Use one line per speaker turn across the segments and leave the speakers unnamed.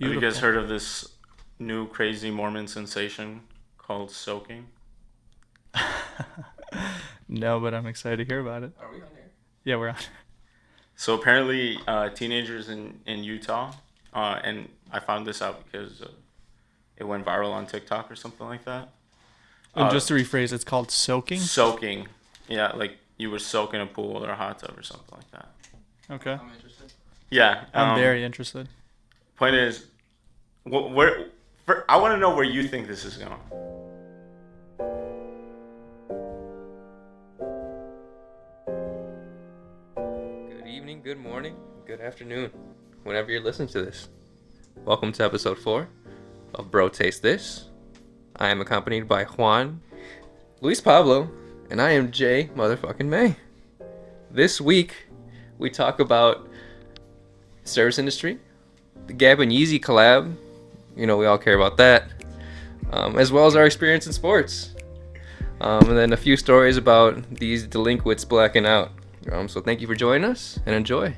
Have you guys heard of this new crazy Mormon sensation called soaking?
No, but I'm excited to hear about it.
Are we on here?
Yeah, we're on.
So apparently, teenagers in Utah, and I found this out because it went viral on TikTok or something like that.
And just to rephrase, it's called soaking?
Soaking. Yeah, like you would soak in a pool or a hot tub or something like that.
Okay.
I'm interested.
Yeah.
I'm very interested.
Point is, I want to know where you think this is going.
Good evening, good morning, good afternoon, whenever you're listening to this. Welcome to episode 4 of Bro Taste This. I am accompanied by Juan, Luis Pablo, and I am Jay motherfucking May. This week, we talk about service industry, the Gap and Yeezy collab, we all care about that, as well as our experience in sports, and then a few stories about these delinquents blacking out. So thank you for joining us, and enjoy.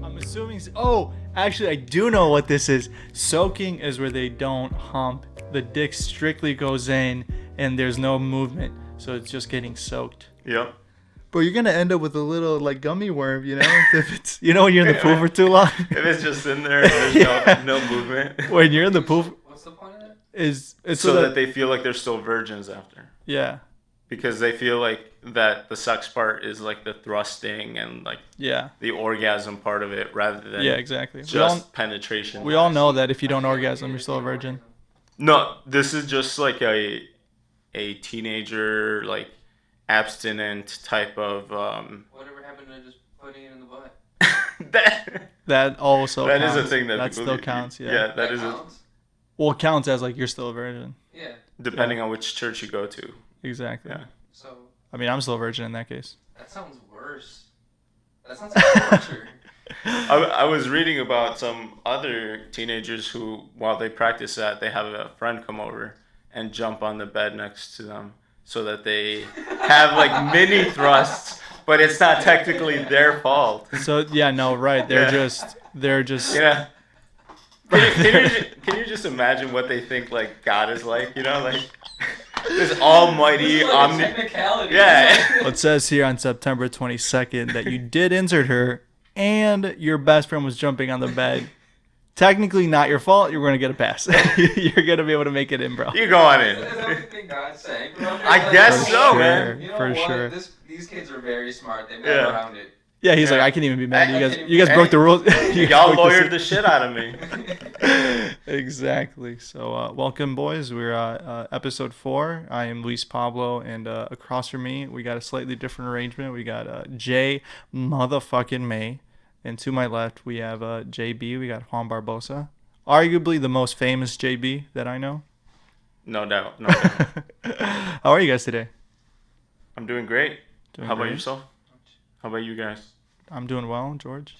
I'm assuming... Oh, actually, I do know what this is. Soaking is where they don't hump. The dick strictly goes in, and there's no movement. So it's just getting soaked.
Yep.
But you're going to end up with a little, gummy worm, if it's... when you're in the pool for too long?
If it's just in there and there's no movement.
When you're in the pool...
What's the point of that?
It's
so that they feel like they're still virgins after.
Yeah.
Because they feel like that the sex part is like the thrusting and the orgasm part of it rather than
exactly.
just penetration.
We all know that if you don't orgasm, you're still a virgin.
No, this is just like a teenager abstinent type of
Whatever happened to just putting it in the butt?
that also
that
counts.
is a thing
that still counts. Yeah.
That is
counts?
Well, it counts as you're still a virgin.
Yeah.
Depending on which church you go to.
Exactly.
Yeah.
So
I mean, I'm still a virgin in that case.
that sounds worse. That sounds like torture.
I was reading about some other teenagers who, while they practice that, they have a friend come over and jump on the bed next to them so that they have mini thrusts, but it's not technically their fault.
So right. They're just.
Yeah. Can you just imagine what they think God is like? This almighty
technicality.
Yeah.
Well, it says here on September 22nd that you did insert her, and your best friend was jumping on the bed. Technically not your fault. You're going to get a pass. You're going to be able to make it in, bro.
You go on in.
Is that what you think God's saying?
I guess so, man.
You know
For
what?
sure.
These kids are very smart. They've been around it.
Yeah, he's like, I can't even be mad. You guys broke the rules.
Y'all lawyered the shit out of me.
Exactly. So welcome, boys. We're episode 4. I am Luis Pablo, and across from me, we got a slightly different arrangement. We got Jay motherfucking May. And to my left, we have JB. We got Juan Barbosa. Arguably the most famous JB that I know.
No doubt. No doubt.
How are you guys today?
I'm doing great. How about
great?
yourself? How about you guys?
I'm doing well, George.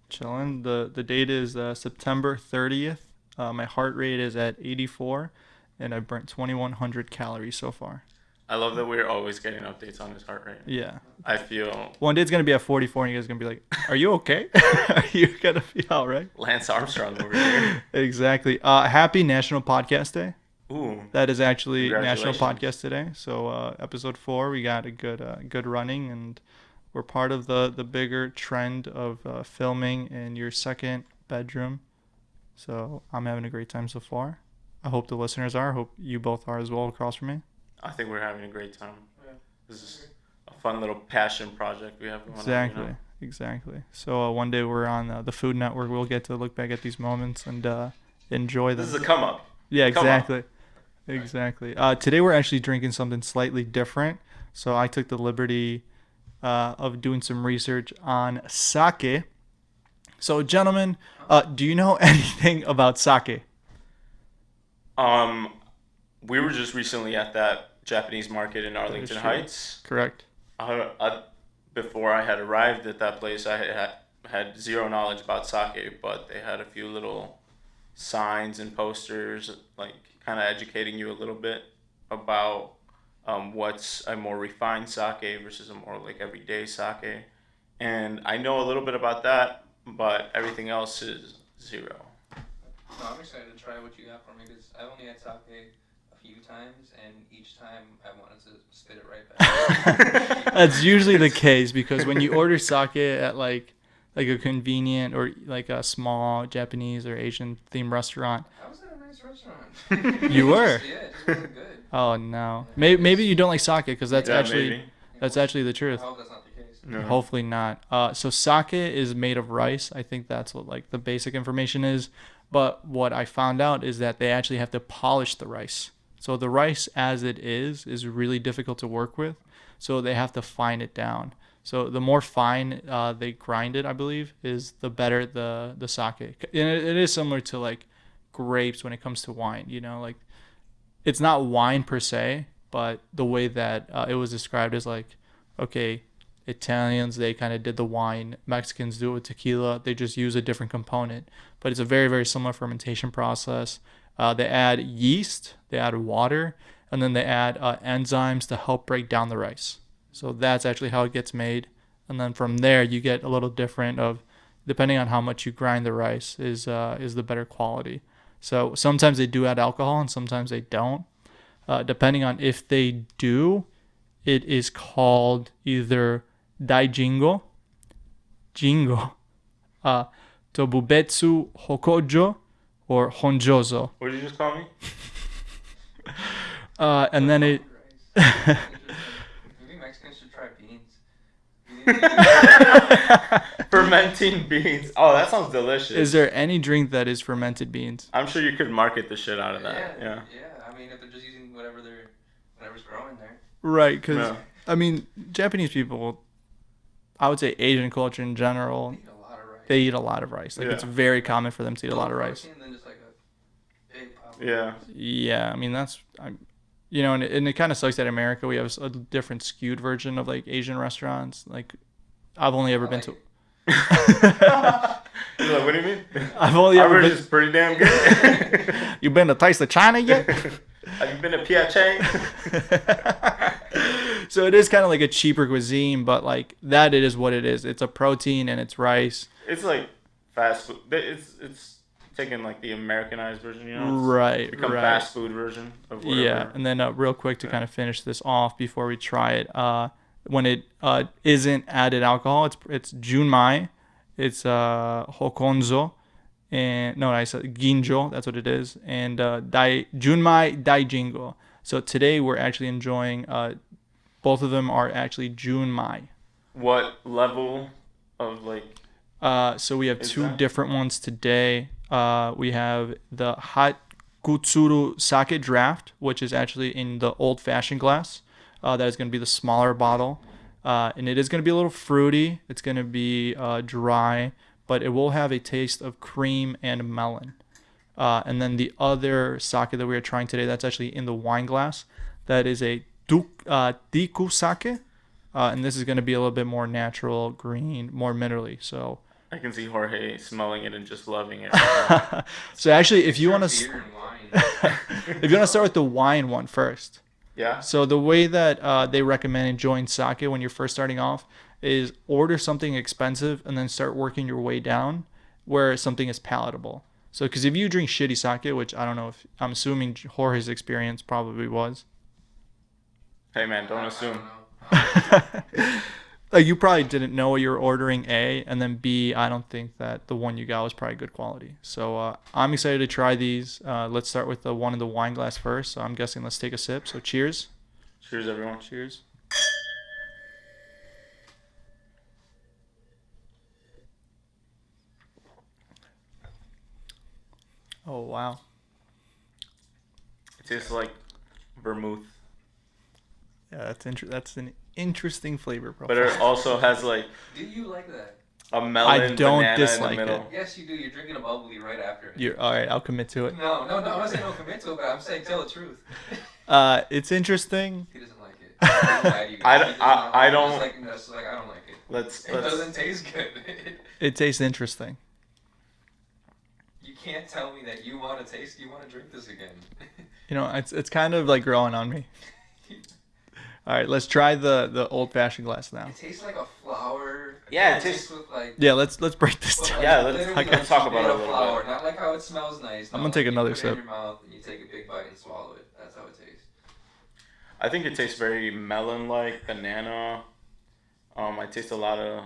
Chilling. The date is September 30th. My heart rate is at 84, and I burnt 2,100 calories so far.
I love that we're always getting updates on his heart rate.
Yeah.
I feel...
One day it's going to be at 44, and you guys are going to be like, are you okay? Are you going to be all right?
Lance Armstrong over here.
Exactly. Happy National Podcast Day.
Ooh.
That is actually National Podcast today. So episode 4, we got a good running, and we're part of the bigger trend of filming in your second bedroom. So I'm having a great time so far. I hope the listeners are. I hope you both are as well across from me.
I think we're having a great time. Yeah. This is a fun little passion project we have going on.
Exactly. So one day we're on the Food Network. We'll get to look back at these moments and enjoy them.
This is a come up.
Yeah, exactly. Exactly. Today we're actually drinking something slightly different. So I took the liberty of doing some research on sake. So, gentlemen, do you know anything about sake?
We were just recently at that Japanese market in Arlington Heights.
Correct.
Before I had arrived at that place, I had zero knowledge about sake, but they had a few little signs and posters, kind of educating you a little bit about what's a more refined sake versus a more like everyday sake. And I know a little bit about that, but everything else is zero.
No, I'm excited to try what you got for me because I've only had sake a few times, and each time I wanted to spit it right back.
That's usually the case because when you order sake at like a convenient or like a small Japanese or Asian themed restaurant.
I was at a nice restaurant.
You were?
Yeah, it just wasn't good.
Oh no. Maybe you don't like sake because that's actually
maybe.
that's actually the truth.
I hope that's not the case.
No.
Hopefully not. So sake is made of rice. I think that's what like the basic information is. But what I found out is that they actually have to polish the rice. So the rice as it is really difficult to work with. So they have to fine it down. So the more fine they grind it, I believe, is the better the sake. And it is similar to like grapes when it comes to wine. You know, like it's not wine per se, but the way that it was described is like, okay, Italians, they kind of did the wine. Mexicans do it with tequila. They just use a different component. But it's a very, very similar fermentation process. They add yeast, they add water, and then they add enzymes to help break down the rice. So that's actually how it gets made. And then from there, you get a little different of, depending on how much you grind the rice, is the better quality. So sometimes they do add alcohol and sometimes they don't. Depending on if they do, it is called either daijingo, tobubetsu hokojo, or honjozo.
What did you just call me?
And then it...
Maybe Mexicans should try beans.
Fermenting beans. Oh, that sounds delicious.
Is there any drink that is fermented beans?
I'm sure you could market the shit out of that. Yeah.
Yeah. I mean, if they're just using whatever's growing there.
Right, because,
Yeah.
I mean, Japanese people, I would say Asian culture in general,
They eat a lot of rice.
they eat a lot of rice. Like,
Yeah.
it's very common for them to eat a lot of rice.
And then just like a big pop of
Yeah.
rice.
Yeah, I mean, that's... You know, and it kind of sucks that in America we have a different skewed version of, like, Asian restaurants. Like, I've only ever been to...
You're like, what do you mean?
I've only
Our
ever been...
version's pretty damn good.
You been to Taste of China yet?
Have you been to Piache?
So it is kind of like a cheaper cuisine, but like that it is what it is. It's a protein and it's rice.
It's like fast food. It's taking like the Americanized version, you know? It's
Right,
become
right.
fast food version of whatever.
Yeah, and then real quick to kind of finish this off before we try it. When it isn't added alcohol, it's junmai, it's hokonzo, and no, I said ginjo. That's what it is, and junmai daijingo. So today we're actually enjoying. Both of them are actually junmai.
What level of like?
So we have
Is
two
that?
different ones today. We have the hot kutsuru sake draft, which is actually in the old-fashioned glass. That is going to be the smaller bottle. And it is going to be a little fruity. It's going to be dry, but it will have a taste of cream and melon. And then the other sake that we are trying today, that's actually in the wine glass. That is a diku sake. And this is going to be a little bit more natural, green, more minerally. So
I can see Jorge smelling it and just loving it.
so actually, if you want to
Beer and wine.
if you want to start with the wine one first.
Yeah.
So the way that they recommend enjoying sake when you're first starting off is order something expensive and then start working your way down where something is palatable. So because if you drink shitty sake, which I don't know if I'm assuming Jorge's experience probably was.
Hey man, don't
I
assume.
don't know.
Like you probably didn't know what you were ordering, A, and then B, I don't think that the one you got was probably good quality. So I'm excited to try these. Let's start with the one in the wine glass first. So I'm guessing let's take a sip. So cheers.
Cheers, everyone.
Cheers. Oh, wow.
It tastes like vermouth,
Yeah, that's an interesting flavor
but
profile.
it also has like
Do you like that?
a melon
I don't
banana
dislike
in the middle.
it.
Yes, you do. You're drinking a bubbly right after it.
All right, I'll commit to it.
No, I'm not saying don't commit to it, but I'm saying tell the truth.
It's interesting.
He doesn't like it. He doesn't like you.
I
He
don't-
doesn't
I
like it.
don't-
Just like I don't like it.
Let's
It doesn't taste good.
It tastes interesting.
You can't tell me that you want to drink this again.
It's kind of like growing on me. All right, let's try the old-fashioned glass now.
It tastes like a flower.
Yeah, it tastes
with like.
Yeah, let's break this down.
Yeah, let's talk about it a little
flower.
bit.
Not like how it smells nice.
I'm gonna take another
you put it
sip.
in your mouth and you take a big bite and swallow it. That's how it tastes.
I think it tastes very melon-like, banana. I taste a lot of.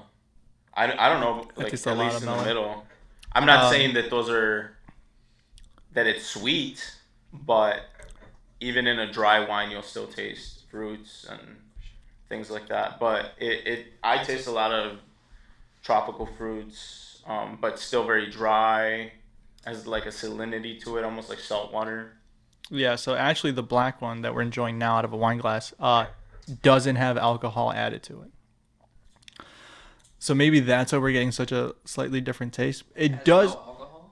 I don't know, like at least in the middle. I'm not saying that that it's sweet, but even in a dry wine, you'll still taste fruits and things like that. But I taste a lot of tropical fruits, but still very dry, has like a salinity to it, almost like salt water.
Yeah, so actually the black one that we're enjoying now out of a wine glass doesn't have alcohol added to it. So maybe that's why we're getting such a slightly different taste. It does.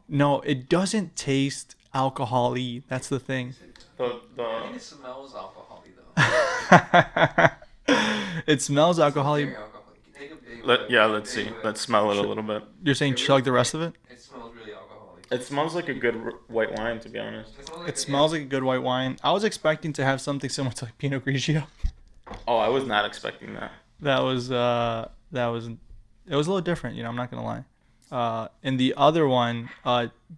No, it doesn't taste alcohol-y. That's the thing.
I think it smells alcohol-y though.
It smells alcohol-y.
Let's see. Let's smell it a little bit.
You're saying chug the rest of it?
It smells really alcoholic.
It smells like a good white wine, to be honest.
It smells like a good white wine. I was expecting to have something similar to like Pinot Grigio.
Oh, I was not expecting that.
It was a little different, I'm not gonna lie. And the other one,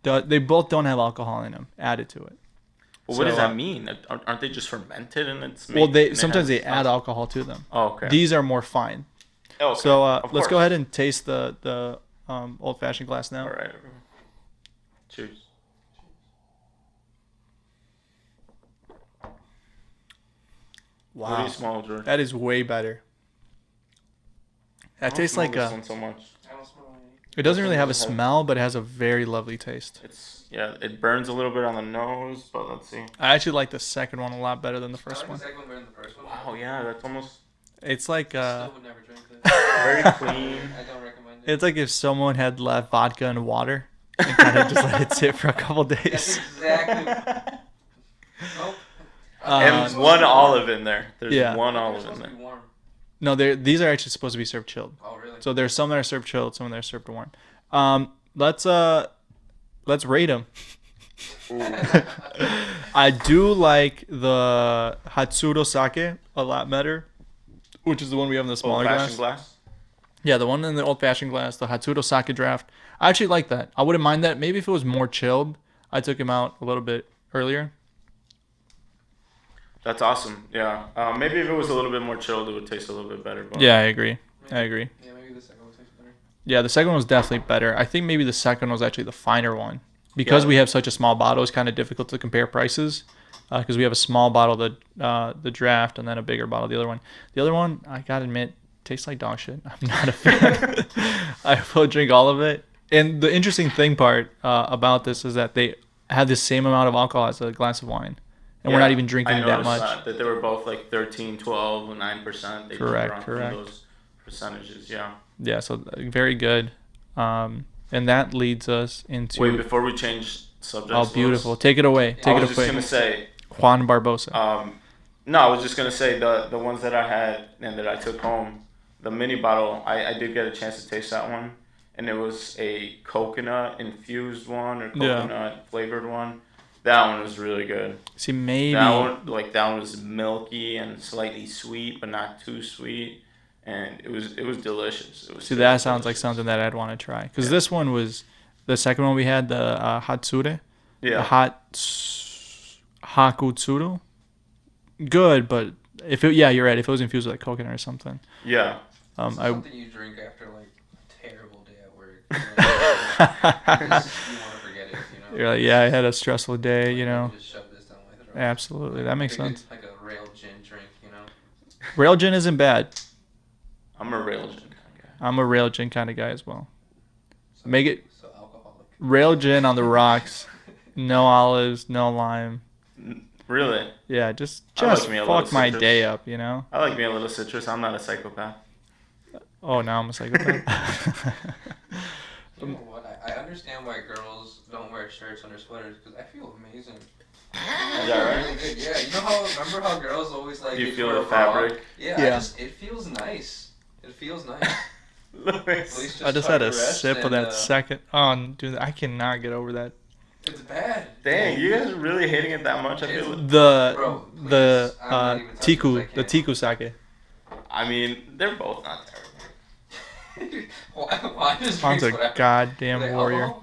they both don't have alcohol in them added to it.
Well, what does that mean? Aren't they just fermented and it's made?
Well, sometimes they add alcohol to them.
Oh, okay.
These are more fine.
Oh, okay.
So let's go ahead and taste the old-fashioned glass now.
All right, everyone. Cheers.
Wow.
What do you smell, Jorge?
That is way better. That tastes like
this one so much.
I don't smell any.
It doesn't really have a smell, but it has a very lovely taste.
It burns a little bit on the nose, but let's see.
I actually like the second one a lot better than the first one.
The second one better than the first one.
Wow, yeah, that's almost
It's like
Still would never drink this.
very clean.
I don't recommend it.
it's like if someone had left vodka and water and kind of just let it sit for a couple days.
That's exactly. Nope.
And one olive in there. There's
Yeah.
one
They're
olive in
supposed to
there.
be warm.
No, these are actually supposed to be served chilled.
Oh, really?
So there's some that are served chilled, some that are served warm. Let's rate them. I do like the Hatsuro sake a lot better, which is the one we have in the smaller glass. Yeah, the one in the old-fashioned glass, the Hatsuro sake draft. I actually like that. I wouldn't mind that. Maybe if it was more chilled, I took him out a little bit earlier.
That's awesome. Yeah. Maybe if it was a little bit more chilled, it would taste a little bit better. But
Yeah, I agree. I agree.
Yeah, maybe the second one tastes better.
Yeah, the second one was definitely better. I think maybe the second one was actually the finer one. Because
Yeah.
we have such a small bottle, it's kind of difficult to compare prices. Because we have a small bottle, the draft, and then a bigger bottle, the other one. The other one, I gotta admit, tastes like dog shit. I'm not a fan. I will drink all of it. And the interesting thing part about this is that they have the same amount of alcohol as a glass of wine. And we're not even drinking that much.
That they were both like 13, 12, and 9%.
Correct.
Those percentages, yeah.
Yeah, so very good. And that leads us into...
Wait, before we change subjects.
Oh, beautiful. Take it away.
I was just going to say...
Juan Barbosa.
No, I was just going to say the ones that I had and that I took home, the mini bottle, I did get a chance to taste that one. And it was a coconut-infused one or coconut-flavored one. That one was really good.
See, maybe...
That one was milky and slightly sweet, but not too sweet. And it was delicious.
That sounds like something that I'd want to try. Because this one was... The second one we had, the Hatsure.
Yeah.
The Hakutsuru. Good, but... you're right. If it was infused with like coconut or something.
Yeah.
Something you drink after like a terrible day at work. You want to forget it,
You're like, yeah, I had a stressful day,
Just shove this down my throat.
Absolutely, that makes sense.
Like a rail gin drink,
Rail gin isn't bad.
I'm a rail gin kind of guy.
I'm a rail gin kind of guy as well. Make it
so alcoholic.
rail gin on the rocks. No olives, no lime.
Really?
Yeah, just
like me a little
fuck my
citrus.
day up,
I like me a little citrus. I'm not a psychopath.
Oh, now I'm a psychopath.
You know what? I understand why girls don't wear shirts under sweaters because I feel amazing.
Is that right?
Really good. Yeah, remember how girls always like...
Do you feel
wear
the
a bra?
fabric?
Yeah. It feels nice. It feels nice.
I just had a sip of that second. Oh, dude, I cannot get over that.
It's bad.
Dang, you guys are really hating it that much? I feel like.
The Tiku sake.
I mean, they're both not terrible.
Why does
Juan's a goddamn warrior.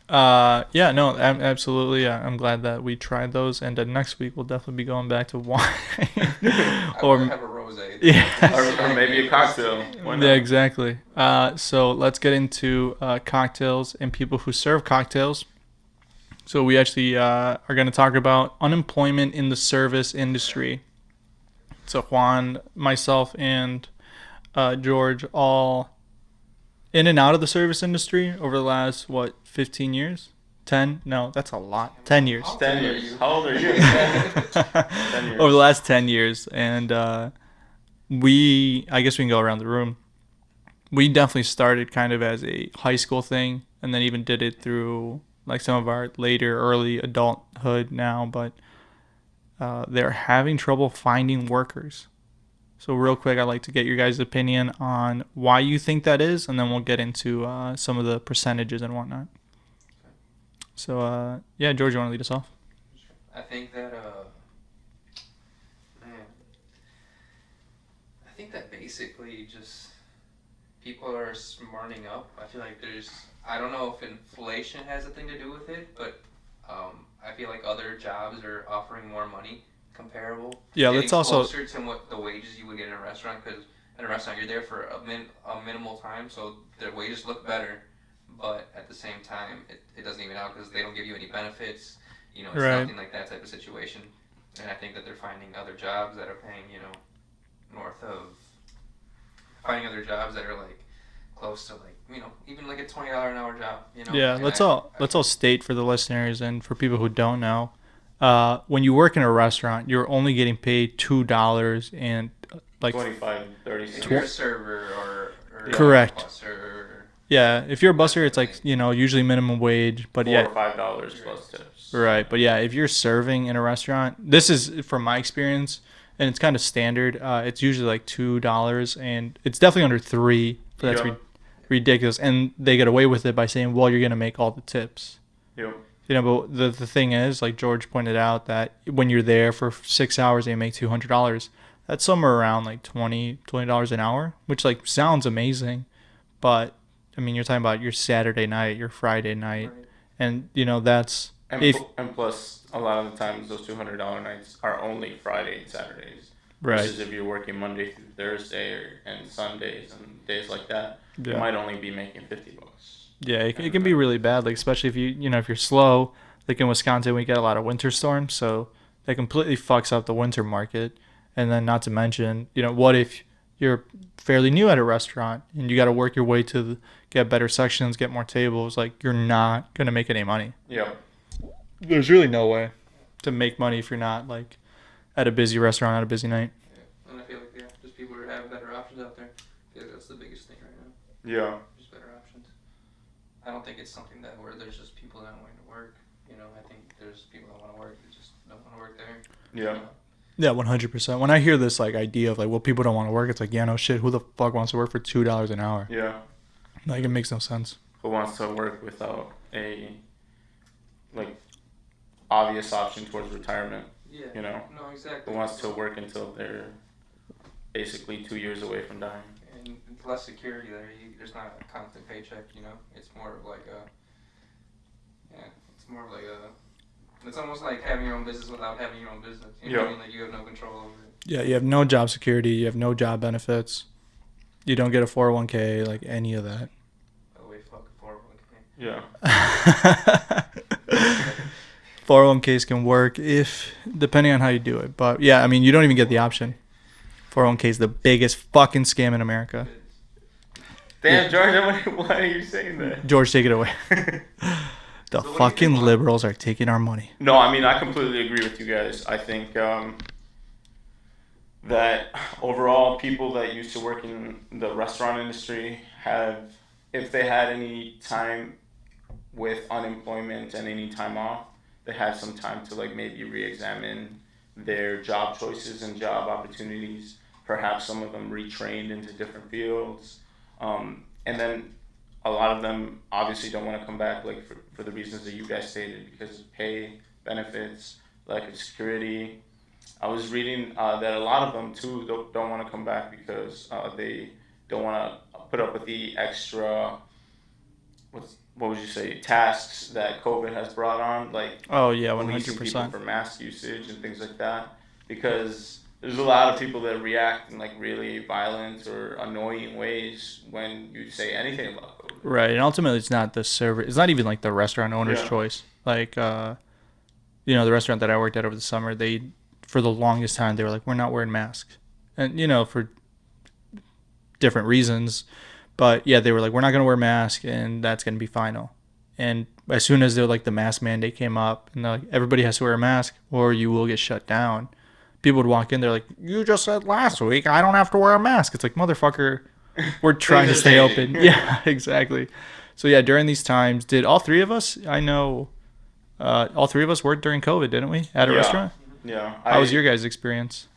Yeah, no, absolutely. Yeah, I'm glad that we tried those, and next week we'll definitely be going back to wine.
Or have a rosé.
Yeah, or maybe a cocktail.
Yeah, exactly. So let's get into cocktails and people who serve cocktails. So we actually are going to talk about unemployment in the service industry. So Juan, myself, and George all in and out of the service industry over the last, 15 years? 10? No, that's a lot. 10 years.
10 years. How old are you?
10 years. Over the last 10 years. And I guess we can go around the room. We definitely started kind of as a high school thing and then even did it through like some of our later early adulthood now, but they're having trouble finding workers. So real quick, I'd like to get your guys' opinion on why you think that is, and then we'll get into some of the percentages and whatnot. So, yeah, George, you want to lead us off?
I think that, I think that basically just people are smarting up. I feel like I don't know if inflation has a thing to do with it, but I feel like other jobs are offering more money. Comparable.
Yeah, let's also
closer to what the wages you would get in a restaurant, because in a restaurant you're there for a minimal time, so their wages look better, but at the same time it doesn't even out because they don't give you any benefits. It's nothing like that type of situation. And I think that they're finding other jobs that are paying finding other jobs that are like close to like even like a $20 an hour job.
Yeah, let's all state for the listeners and for people who don't know. When you work in a restaurant, you're only getting paid $2 and like
25, 30
cents. If you're a server or
correct.
Busser.
Yeah, if you're a busser, it's like usually minimum wage, but
$4 or $5 plus tips.
Right, but yeah, if you're serving in a restaurant, this is from my experience, and it's kind of standard. It's usually like $2, and it's definitely under $3. But that's ridiculous, and they get away with it by saying, "Well, you're gonna make all the tips."
Yep.
But the thing is, like George pointed out, that when you're there for 6 hours and you make $200, that's somewhere around like $20 an hour, which like sounds amazing. But, I mean, you're talking about your Saturday night, your Friday night, right. And, that's...
And plus, a lot of the times, those $200 nights are only Friday and Saturdays.
Right.
Versus if you're working Monday through Thursday and Sundays and days like that, you might only be making $50.
Yeah, it can be really bad, like especially if if you're slow. Like in Wisconsin, we get a lot of winter storms, so that completely fucks up the winter market. And then not to mention, what if you're fairly new at a restaurant and you got to work your way to get better sections, get more tables? Like you're not gonna make any money.
Yeah.
There's really no way to make money if you're not like at a busy restaurant at a busy night.
Yeah, and I feel like just people are having better options out there. I feel like that's the biggest thing right now.
Yeah.
Just better options. I don't think it's something where there's just people that don't want to work. I think there's people that want to work that just don't want to work there.
Yeah.
Yeah, 100%. When I hear this like idea of like, well, people don't want to work, it's like, yeah, no shit. Who the fuck wants to work for $2 an hour?
Yeah.
Like it makes no sense.
Who wants to work without a obvious option towards retirement?
Yeah. No, exactly.
Who wants to work until they're basically 2 years away from dying?
And less security there. There's not a constant paycheck. It's more of like it's almost like having your own business without having your own business. What I mean? Like you have no control over it.
Yeah, you have no job security. You have no job benefits. You don't get a 401k, like any of that.
Oh wait, fuck a 401k.
Yeah.
401ks can work depending on how you do it. But yeah, I mean, you don't even get the option. 401k is the biggest fucking scam in America.
Damn, George, why are you saying that?
George, take it away. The fucking liberals are taking our money.
No, I mean, I completely agree with you guys. I think that overall, people that used to work in the restaurant industry if they had any time with unemployment and any time off, they had some time to maybe re-examine their job choices and job opportunities. Perhaps some of them retrained into different fields. And then a lot of them obviously don't want to come back, like for the reasons that you guys stated, because of pay, benefits, lack of security. I was reading that a lot of them too don't want to come back because they don't want to put up with the extra what would you say tasks that COVID has brought on, like
Oh yeah,
policing people
100%.
for mask usage and things like that, because there's a lot of people that react in like really violent or annoying ways when you say anything about COVID.
Right, and ultimately it's not the server. It's not even like the restaurant owner's
Yeah.
choice. Like, the restaurant that I worked at over the summer, they for the longest time they were like, we're not wearing masks, and for different reasons. But yeah, they were like, we're not going to wear masks, and that's going to be final. And as soon as the mask mandate came up, and like, everybody has to wear a mask, or you will get shut down. People would walk in, they're like, you just said last week I don't have to wear a mask. It's like, motherfucker, we're trying to stay open. Yeah, exactly. So yeah, during these times, did all three of us? I know, all three of us worked during COVID, didn't we? At a restaurant.
Yeah.
How was your guys' experience?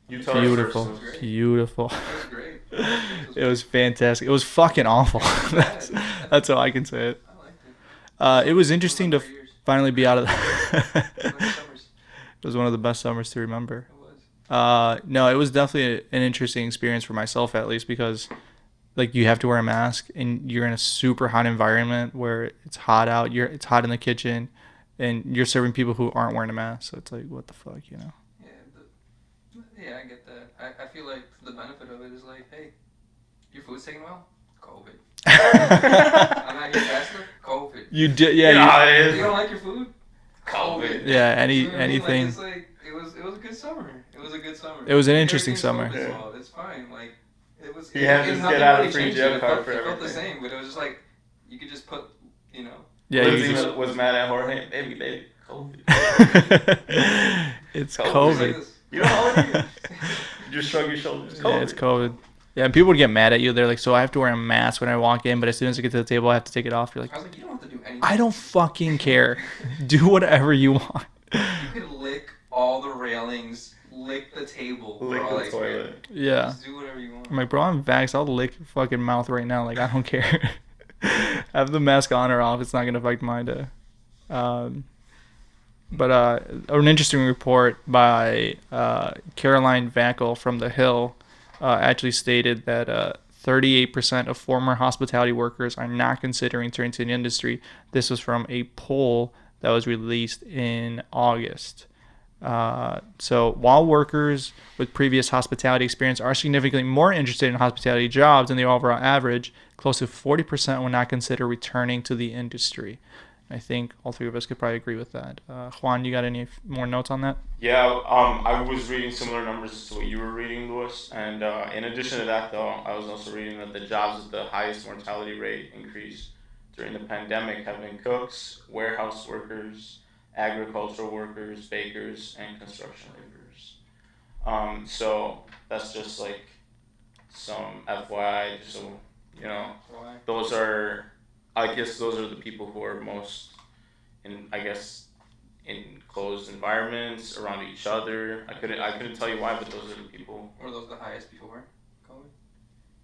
You tell us
Beautiful,
first.
beautiful.
It was great.
It was fantastic. It was fucking awful. That's how I can say it.
I liked it.
It was interesting to finally be out of.
It was
It was one
like summers.
of the best summers to remember.
It was.
No, it was definitely an interesting experience for myself, at least, because like you have to wear a mask and you're in a super hot environment where it's hot out. It's hot in the kitchen, and you're serving people who aren't wearing a mask. So it's like, what the fuck,
Yeah, I get that. I feel like the benefit of it is like, hey, your food's taking well? COVID. I'm not here fast enough? COVID.
You did, yeah.
it
You don't like your food? COVID.
Yeah,
You know what I mean?
anything.
Like, it's like, it was a good summer. It was a good summer.
It was an interesting
Everything's
summer.
COVID, so it's fine. Like, it was.
You had to
nothing
get out
really
of free
changed.
jail
It
card
felt-
for
It felt the
everything.
same, but it was just like, you could just put,
Yeah,
Lindsay
you just.
was mad at Jorge. Baby, COVID.
It's
COVID.
COVID.
You know how it is. You just shrug your shoulders. COVID.
Yeah, it's COVID. Yeah, and people would get mad at you. They're like, so I have to wear a mask when I walk in, but as soon as I get to the table, I have to take it off. You're like,
I was like, you don't have to do anything.
I don't fucking care. Do whatever you want.
You could lick all the railings, lick the table.
Lick
for all
the
I
toilet.
Yeah.
Just do whatever you want.
I'm like, bro, I'm vaxxed. I'll lick your fucking mouth right now. Like, I don't care. Have the mask on or off. It's not going to affect my day. But an interesting report by Caroline Vackel from The Hill actually stated that 38% of former hospitality workers are not considering turning to the industry. This was from a poll that was released in August. So while workers with previous hospitality experience are significantly more interested in hospitality jobs than the overall average, close to 40% will not consider returning to the industry. I think all three of us could probably agree with that. Juan, you got any more notes on that?
Yeah, I was reading similar numbers to what you were reading, Louis. And in addition to that, though, I was also reading that the jobs with the highest mortality rate increase during the pandemic have been cooks, warehouse workers, agricultural workers, bakers, and construction laborers. So that's just like some FYI, just so
Why?
those are, I guess those are the people who are most in closed environments around each other. I couldn't tell you why, but those are the people.
Were those the highest before COVID?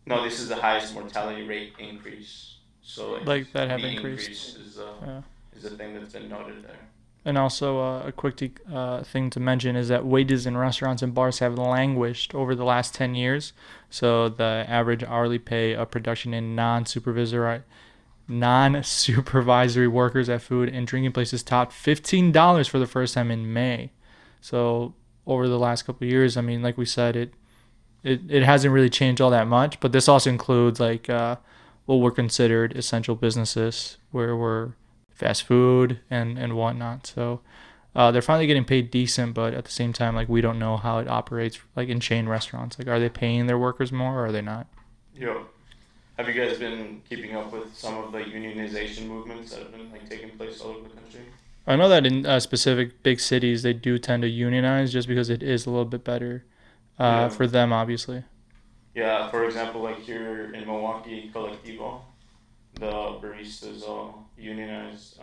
No, this is the highest mortality rate increase. So
Like that have
the
increased.
increase
Yeah.
is a thing that's been noted there.
And also a quick thing to mention is that wages in restaurants and bars have languished over the last 10 years. So the average hourly pay of production in non-supervisory workers at food and drinking places topped $15 for the first time in May. So over the last couple of years, I mean, like we said, it hasn't really changed all that much. But this also includes like what were considered essential businesses, where we're fast food and whatnot. So they're finally getting paid decent, but at the same time, like we don't know how it operates like in chain restaurants. Like, are they paying their workers more or are they not?
Yeah. Have you guys been keeping up with some of the unionization movements that have been like taking place all over the country?
I know that in specific big cities, they do tend to unionize just because it is a little bit better for them, obviously.
Yeah, for example, like here in Milwaukee, Colectivo, the baristas all unionized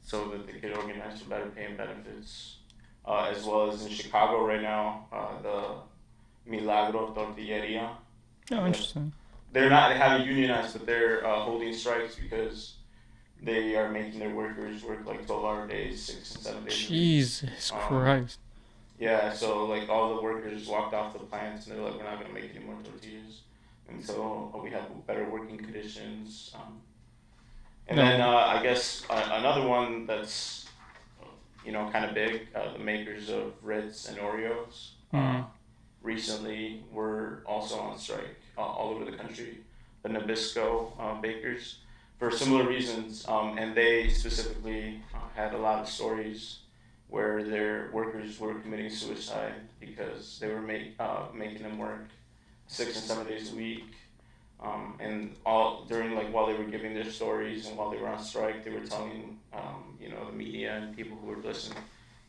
so that they could organize for better pay and benefits. As well as in Chicago right now, the Milagro Tortilleria.
Oh, interesting.
They're not. They haven't unionized, but they're holding strikes because they are making their workers work like 12-hour days, 6 and 7 days a week.
Jesus Christ.
Yeah, so like all the workers walked off the plants and they're like, we're not gonna make any more tortillas until we have better working conditions. And then I guess another one that's kind of big, the makers of Ritz and Oreos recently were also on strike all over the country. The Nabisco bakers for similar reasons, and they specifically had a lot of stories where their workers were committing suicide because they were making them work 6 and 7 days a week. And all during while they were giving their stories and while they were on strike, they were telling the media and people who were listening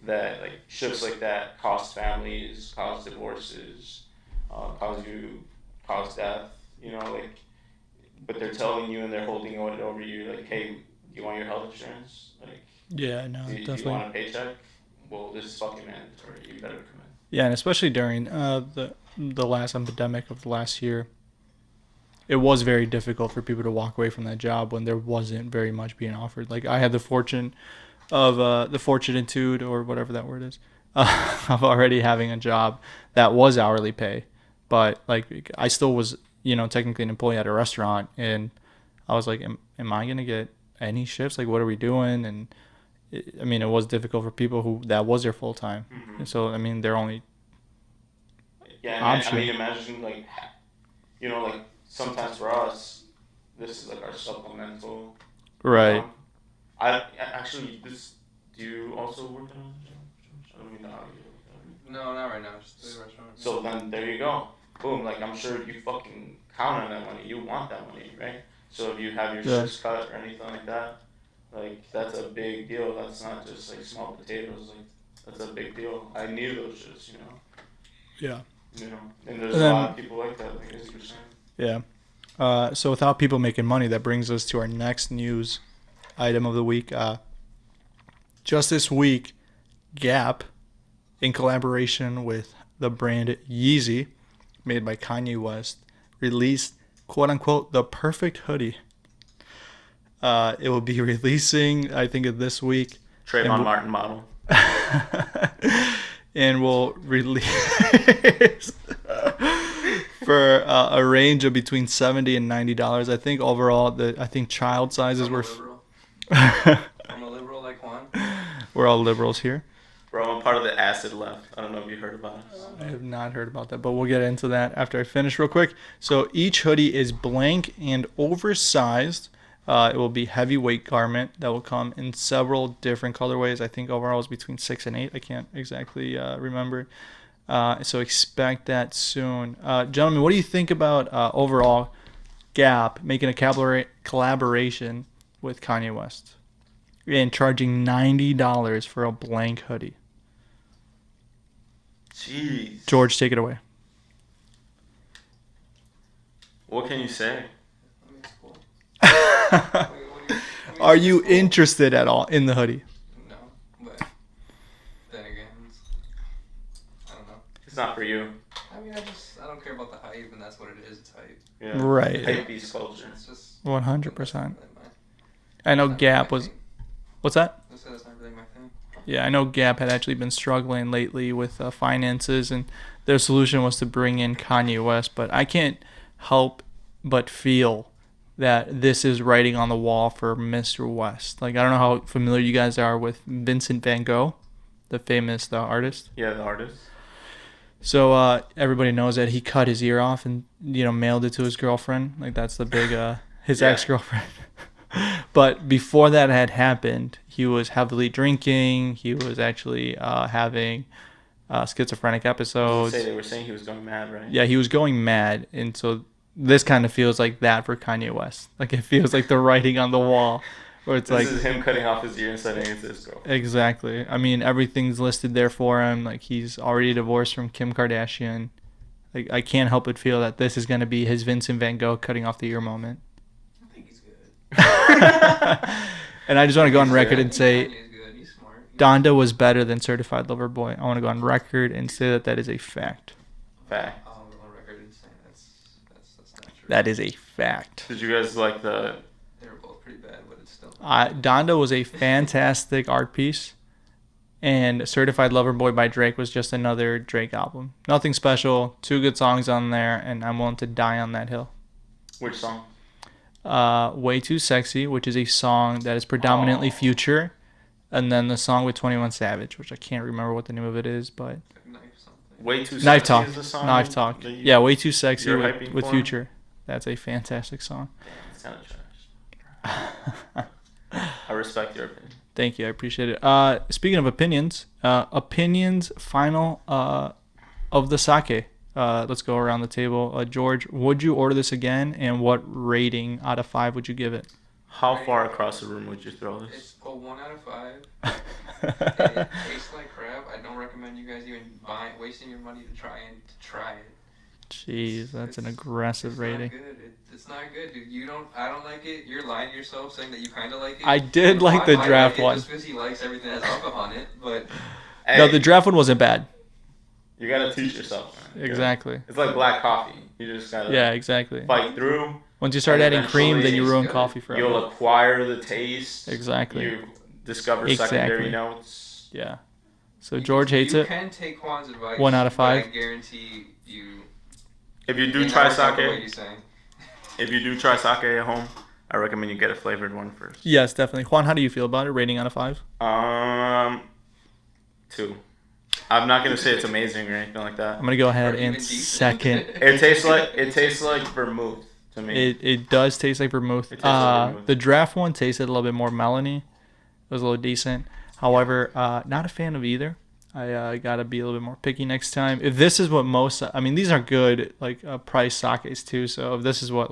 that shifts like that cost families, cause divorces, cause death. But they're telling you and they're holding it over you hey, do you want your health insurance?
Yeah, no,
do
definitely.
You want a paycheck? Well, this is fucking mandatory. You better come in.
Yeah, and especially during the last epidemic of the last year, it was very difficult for people to walk away from that job when there wasn't very much being offered. I had the fortunitude or whatever that word is, of already having a job that was hourly pay, but I still was technically an employee at a restaurant, and I was like, am I gonna get any shifts? What are we doing? And it was difficult for people who that was their full time. Mm-hmm. So their only option.
Imagine sometimes for us, this is our supplemental.
Right.
I actually do you also work in a? I don't mean
No, not right now. Just the restaurant.
So then there you go. Boom. I'm sure you fucking count on that money. You want that money, right? So if you have your shifts cut or anything like that, that's a big deal. That's not just small potatoes. That's a big deal. I need those shifts,
Yeah.
And there's a lot of people like that, as you were saying.
Yeah. So without people making money, that brings us to our next news item of the week. Just this week, Gap, in collaboration with the brand Yeezy, made by Kanye West, released, quote-unquote, the perfect hoodie. It will be releasing, I think, this week.
Trayvon Martin model.
And will release for a range of between $70 and $90. I think overall, child sizes were...
I'm a liberal like Juan.
We're all liberals here.
Bro, I'm part of the acid left. I don't know if you heard about it.
I have not heard about that, but we'll get into that after I finish real quick. So each hoodie is blank and oversized. It will be heavyweight garment that will come in several different colorways. I think overall it's between 6 and 8. I can't exactly remember. So expect that soon. Gentlemen, what do you think about overall Gap making a collaboration with Kanye West and charging $90 for a blank hoodie?
Jeez.
George, take it away.
What can you say?
Are you interested at all in the hoodie?
No, but then again, I don't know.
It's not for you.
I don't care about the hype, and that's what it is. It's hype.
Yeah. Right.
Hype beats culture.
It's just
100%. I know Gap was. What's that?
That's not really my thing.
Yeah, I know Gap had actually been struggling lately with finances, and their solution was to bring in Kanye West. But I can't help but feel that this is writing on the wall for Mr. West. I don't know how familiar you guys are with Vincent Van Gogh, the famous artist.
Yeah, the artist.
So everybody knows that he cut his ear off and mailed it to his girlfriend. That's the big his ex-girlfriend. But before that had happened, he was heavily drinking. He was actually having schizophrenic episodes.
They were saying he was going mad, right?
Yeah, he was going mad, and so this kind of feels like that for Kanye West. It feels like the writing on the wall, where it's
this is him cutting off his ear and sending it to his girl.
Exactly. Everything's listed there for him. He's already divorced from Kim Kardashian. I can't help but feel that this is going to be his Vincent Van Gogh cutting off the ear moment.
I think he's good.
And I just want to go on record and say
He's smart.
Donda was better than Certified Lover Boy. I want to go on record and say that is a fact.
Fact.
I'll go on record and say that's not true.
That is a fact.
Did you guys like the...
They were both pretty bad, but it's still...
Donda was a fantastic art piece. And Certified Lover Boy by Drake was just another Drake album. Nothing special. 2 good songs on there, and I'm willing to die on that hill.
Which song?
Way Too Sexy, which is a song that is predominantly Future. And then the song with 21 Savage, which I can't remember what the name of it is, but...
Way Too Sexy
Knife Talk.
is the song?
Knife Talk. Yeah, Way Too Sexy
You're
with Future. That's a fantastic song.
It's kind of trash. I respect your opinion.
Thank you. I appreciate it. Speaking of opinions, final of the sake. Let's go around the table. George, would you order this again, and what rating out of 5 would you give it?
How far across the room would you throw this?
It's a 1 out of 5. It tastes like crap. I don't recommend you guys even wasting your money to try it.
Jeez, that's an aggressive rating.
Not good. It's not good, dude. I don't like it. You're lying to yourself saying that you kind of like it.
I did like the draft one.
Just because he likes everything that has alcohol on it, but...
Hey, no, the draft one wasn't bad.
You gotta teach yourself, man.
Exactly.
It's like black coffee. You just gotta
exactly.
fight through.
Once you start adding cream, then you ruin coffee forever.
You'll acquire the taste.
Exactly.
You discover secondary notes.
Yeah. So George hates it.
You can take Juan's advice.
1 out of 5.
I guarantee you...
If you do try sake, at home, I recommend you get a flavored one first.
Yes, definitely. Juan, how do you feel about it? Rating out of 5?
2. I'm not gonna say it's amazing or anything like that.
I'm gonna go ahead and second.
It tastes like vermouth to me.
It does taste like vermouth. The draft one tasted a little bit more melony. It was a little decent. However, not a fan of either. I gotta be a little bit more picky next time. If this is what these are good price sakes too. So if this is what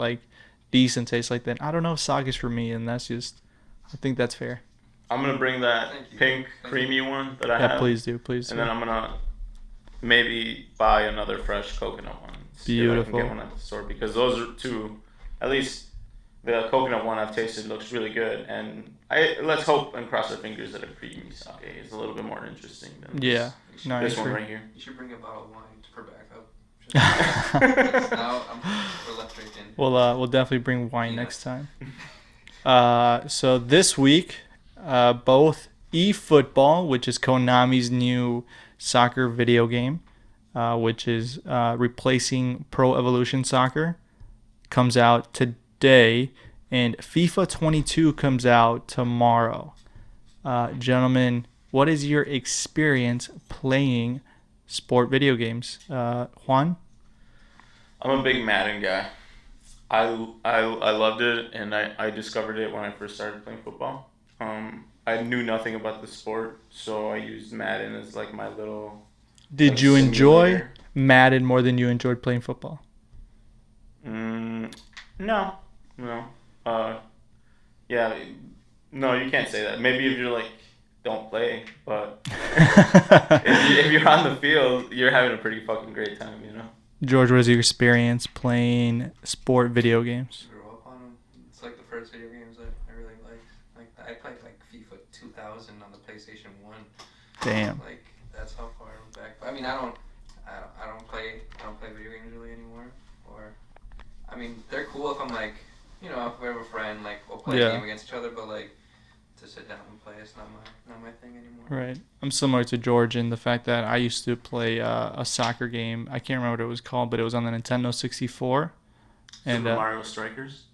decent tastes like, then I don't know if sake is for me, and I think that's fair.
I'm gonna bring that pink creamy one that I have.
Yeah, please do.
And then I'm gonna maybe buy another fresh coconut one.
Beautiful.
I can get one at the store because those are 2. At least the coconut one I've tasted looks really good, and let's hope and cross our fingers that a creamy sake is a little bit more interesting than this one right here.
You should bring a bottle of wine for backup. Now we're left drinking.
We'll definitely bring wine next time. So this week, both eFootball, which is Konami's new soccer video game, which is replacing Pro Evolution Soccer, comes out today, and FIFA 22 comes out tomorrow. Gentlemen, what is your experience playing sport video games? Juan?
I'm a big Madden guy. I loved it, and I discovered it when I first started playing football. I knew nothing about the sport, so I used Madden as my little...
Did you enjoy Madden more than you enjoyed playing football?
No. No, you can't say that. Maybe if you're don't play, but if you're on the field, you're having a pretty fucking great time, you know?
George, what is your experience playing sport video games?
I grew up on them. It's the first video games I really liked. I played FIFA 2000 on the PlayStation 1.
Damn.
That's how far back. I mean, I don't play video games really anymore. They're cool if I'm if we have a friend, we'll play a game against each other, but to sit down and play, it's not my thing anymore.
Right. I'm similar to George in the fact that I used to play a soccer game. I can't remember what it was called, but it was on the Nintendo 64.
And Mario Strikers?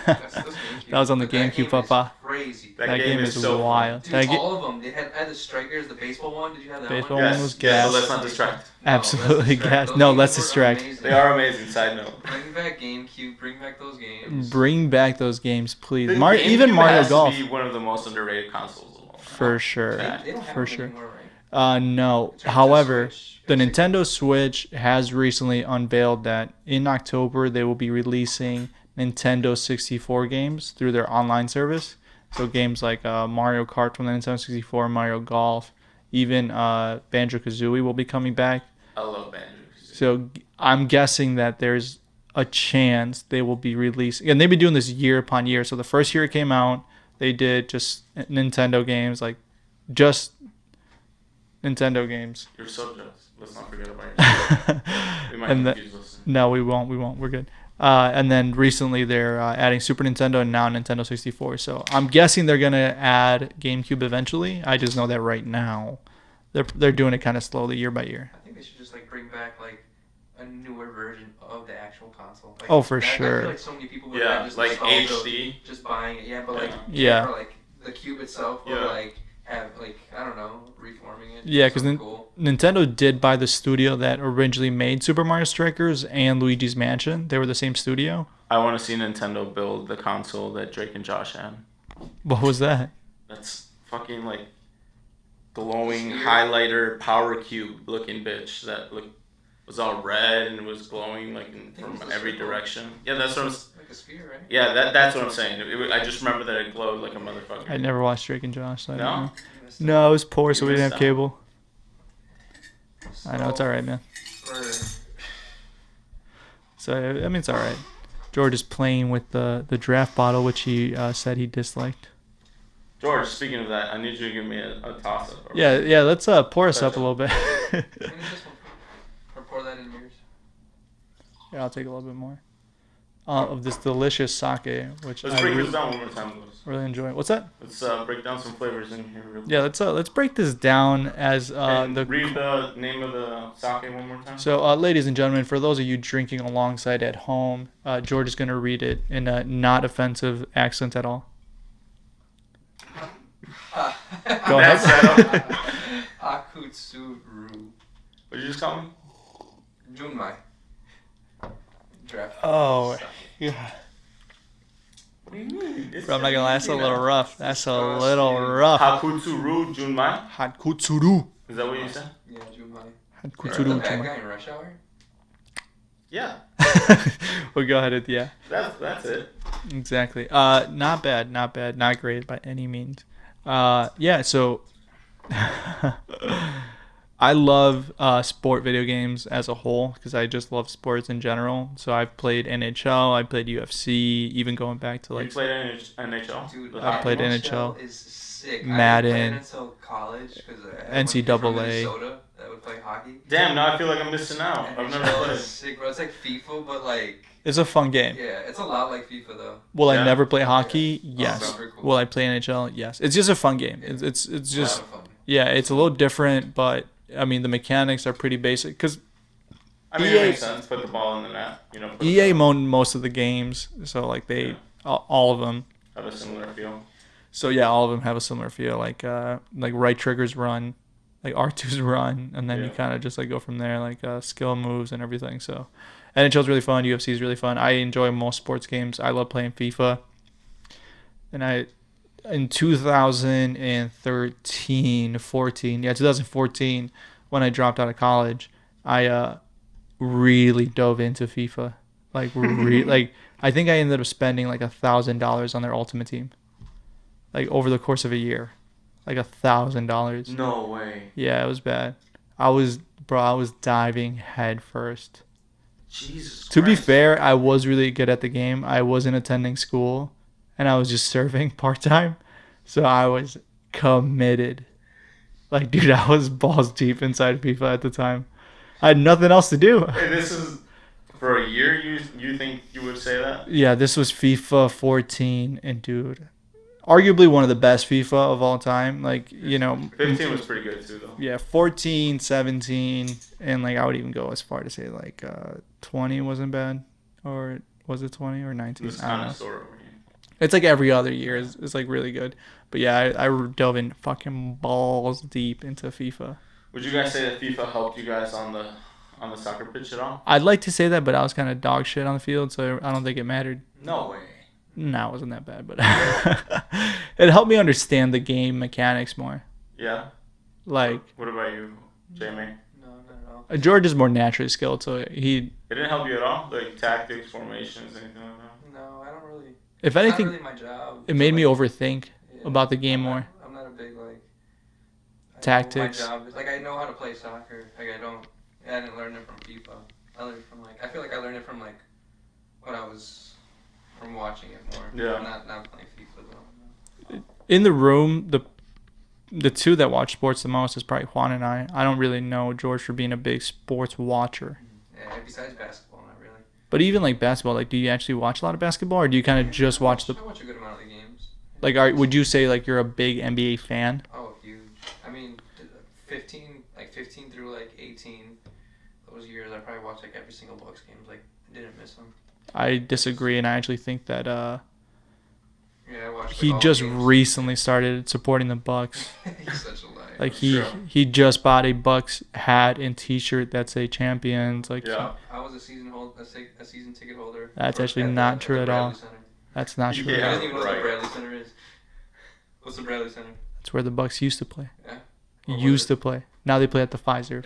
That was on the GameCube, Papa.
Crazy.
That game is so
wild.
Dude, all of them. They had the Strikers, the baseball one. Did you have that
baseball
one?
one was gas.
So let's not distract.
Absolutely gas. No, let's distract.
They are amazing. Side note.
Bring back GameCube. Bring back those games.
Bring back those games, please. Even Mario Golf.
To be one of the most underrated consoles of all time.
For sure.
They don't have
For
them
sure.
anymore, right?
No. However, the Nintendo Switch has recently unveiled that in October they will be releasing Nintendo 64 games through their online service. So games like Mario Kart from the Nintendo 64, Mario Golf, even Banjo-Kazooie will be coming back.
I love Banjo-Kazooie.
So I'm guessing that there's a chance they will be releasing. And they've been doing this year upon year. So the first year it came out, they did just Nintendo games, just Nintendo games.
You're so jealous. Let's not forget about yourself. We might confuse us.
No, we won't. We're good. And then recently they're adding Super Nintendo and now Nintendo 64. So I'm guessing they're gonna add GameCube eventually. I just know that right now they're doing it kind of slowly year by year.
I think they should just like bring back like a newer version of the actual console. Like,
oh, for sure.
I feel like so many people would have just
like
nostalgia
HD,
just buying it. Yeah, but like
yeah,
or like the cube itself, or like have like I don't know, reforming it.
Yeah, because
cool.
Nintendo did buy the studio that originally made Super Mario Strikers and Luigi's Mansion. They were the same studio.
I want to see Nintendo build the console that Drake and Josh had.
What was that?
That's fucking like glowing highlighter power cube looking bitch that was all red and was glowing like from every direction. Yeah, that's what I'm.
Like a sphere, right?
Yeah, that's what I'm saying. I just remember that it glowed like a motherfucker.
I never watched Drake and Josh. So
No?
No, I was poor, so we didn't have
out.
cable. I know, it's alright, man. So, I mean, it's alright. George is playing with the draft bottle, which he said he disliked.
George, speaking of that, I need you to give me a toss-up.
Yeah, let's pour us up a little bit.
Or pour that in yours.
Yeah, I'll take a little bit more. Of this delicious sake, which
Let's break this down one more time, Louis.
Really enjoy. What's that?
Let's break down some flavors in here. Real quick.
Yeah, let's break this down as
read the name of the sake one more time.
So, ladies and gentlemen, for those of you drinking alongside at home, George is going to read it in a not offensive accent at all. Go ahead.
Akutsuru.
What did you just call me?
Junmai. Draft.
Oh, yeah.
What do you mean?
Bro, I'm not gonna lie, that's a little rough. That's a little rough.
Hakutsuru Junmai?
Hakutsuru.
Is that what you said?
Yeah, Junmai.
Hakutsuru
The bad
Junmai.
guy in Rush Hour?
Yeah.
We'll go ahead with, yeah.
That's it.
Exactly. Not bad, not great by any means. Yeah, so I love sport video games as a whole because I just love sports in general. So I've played NHL, I played UFC, even going back to like.
You played NHL?
Dude,
I played NHL.
Is sick.
Madden.
I didn't play until college because
NCAA.
From Minnesota that would play hockey.
Damn, now I feel like I'm missing out. I've never
NHL
played.
is sick, bro. It's like FIFA, but like.
It's a fun game.
Yeah, it's a lot like FIFA though.
Will
Yeah.
I never play hockey?
Yeah.
Yes.
Oh, very cool.
Will I play NHL? Yes. It's just a fun game. It's just
a lot of fun.
yeah. It's a little different, but I mean the mechanics are pretty basic because
I mean,
EA
it makes sense. Put the ball in the net. You know.
EA owned most of the games, so like they all of them.
Have a similar feel.
So yeah, all of them have a similar feel. Like right triggers run, like R2's run, and then you kind of just like go from there, like skill moves and everything. So NHL's really fun. UFC is really fun. I enjoy most sports games. I love playing FIFA. And in 2014, when I dropped out of college, I really dove into FIFA. Like like I think I ended up spending like $1,000 on their Ultimate Team. Like over the course of a year, like $1,000.
No way.
Yeah, it was bad. I was diving head first.
Jesus Christ.
To be fair, I was really good at the game. I wasn't attending school, and I was just serving part-time. So I was committed. Like, dude, I was balls deep inside FIFA at the time. I had nothing else to do.
Hey, this is for a year. You think you would say that?
Yeah, this was FIFA 14, and dude, arguably one of the best FIFA of all time. Like,
15 was pretty good too, though.
Yeah, 14, 17, and like I would even go as far to say like 20 wasn't bad, or was it 20 or 19?
It was kind of sort of.
It's like every other year is like really good, but yeah, I dove in fucking balls deep into FIFA.
Would you guys say that FIFA helped you guys on the soccer pitch at all?
I'd like to say that, but I was kind of dog shit on the field, so I don't think it mattered.
No way.
No, it wasn't that bad, but it helped me understand the game mechanics more.
Yeah.
Like.
What about you, Jamie?
No, not at all.
George is more naturally skilled, so he.
It didn't help you at all, like tactics, formations, anything like that.
No, I don't really.
If anything,
it's not really my job.
It made me overthink about the game more.
I'm not a big like.
Tactics.
My job is, like I know how to play soccer. Like I didn't learn it from FIFA. I learned it from I feel like I learned it from like when I was from watching it more.
Yeah.
Not playing FIFA though.
In the room, the two that watch sports the most is probably Juan and I. I don't really know George for being a big sports watcher.
Yeah, besides basketball, not really.
But even like basketball, like do you actually watch a lot of basketball, or do you kind of just watch the?
I watch a good amount of the games.
Like, would you say like you're a big NBA fan?
Oh, huge. I mean, 15 through like 18. Those years, I probably watched like every single Bucks games. Like, I didn't miss them.
I disagree, and I actually think that
Yeah, I watched.
he just recently started supporting the Bucks.
He's such a liar.
Like he just bought a Bucks hat and T-shirt that say champions. Like
I was a season ticket holder.
That's actually not true at all. That's not true.
Yeah, I don't even know what the Bradley Center is. What's the Bradley Center?
That's where the Bucks used to play.
Yeah.
Used to play. Now they play at the Pfizer.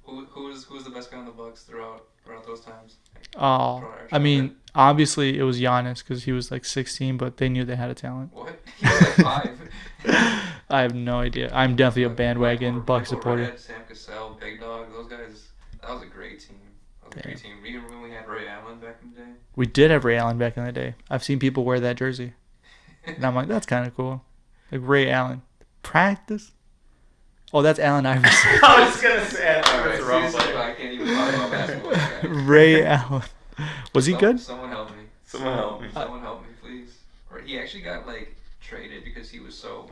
Who's the best guy on the Bucks throughout those times?
Oh, I mean, obviously it was Giannis because he was like 16, but they knew they had a talent.
What? He was like 5.
I have no idea. I'm definitely a bandwagon Bucks supporter.
Sam Cassell, Big Dog, those guys. That was a great team. Even when we had Ray Allen back in the day.
We did have Ray Allen back in the day. I've seen people wear that jersey, and I'm like, that's kind of cool. Like Ray Allen, practice. Oh, that's Allen Iverson.
I was gonna say that's the wrong player.
I can't even talk about basketball.
Ray Allen. Was he good?
Someone help me.
Someone help me,
please. Or he actually got like traded because he was so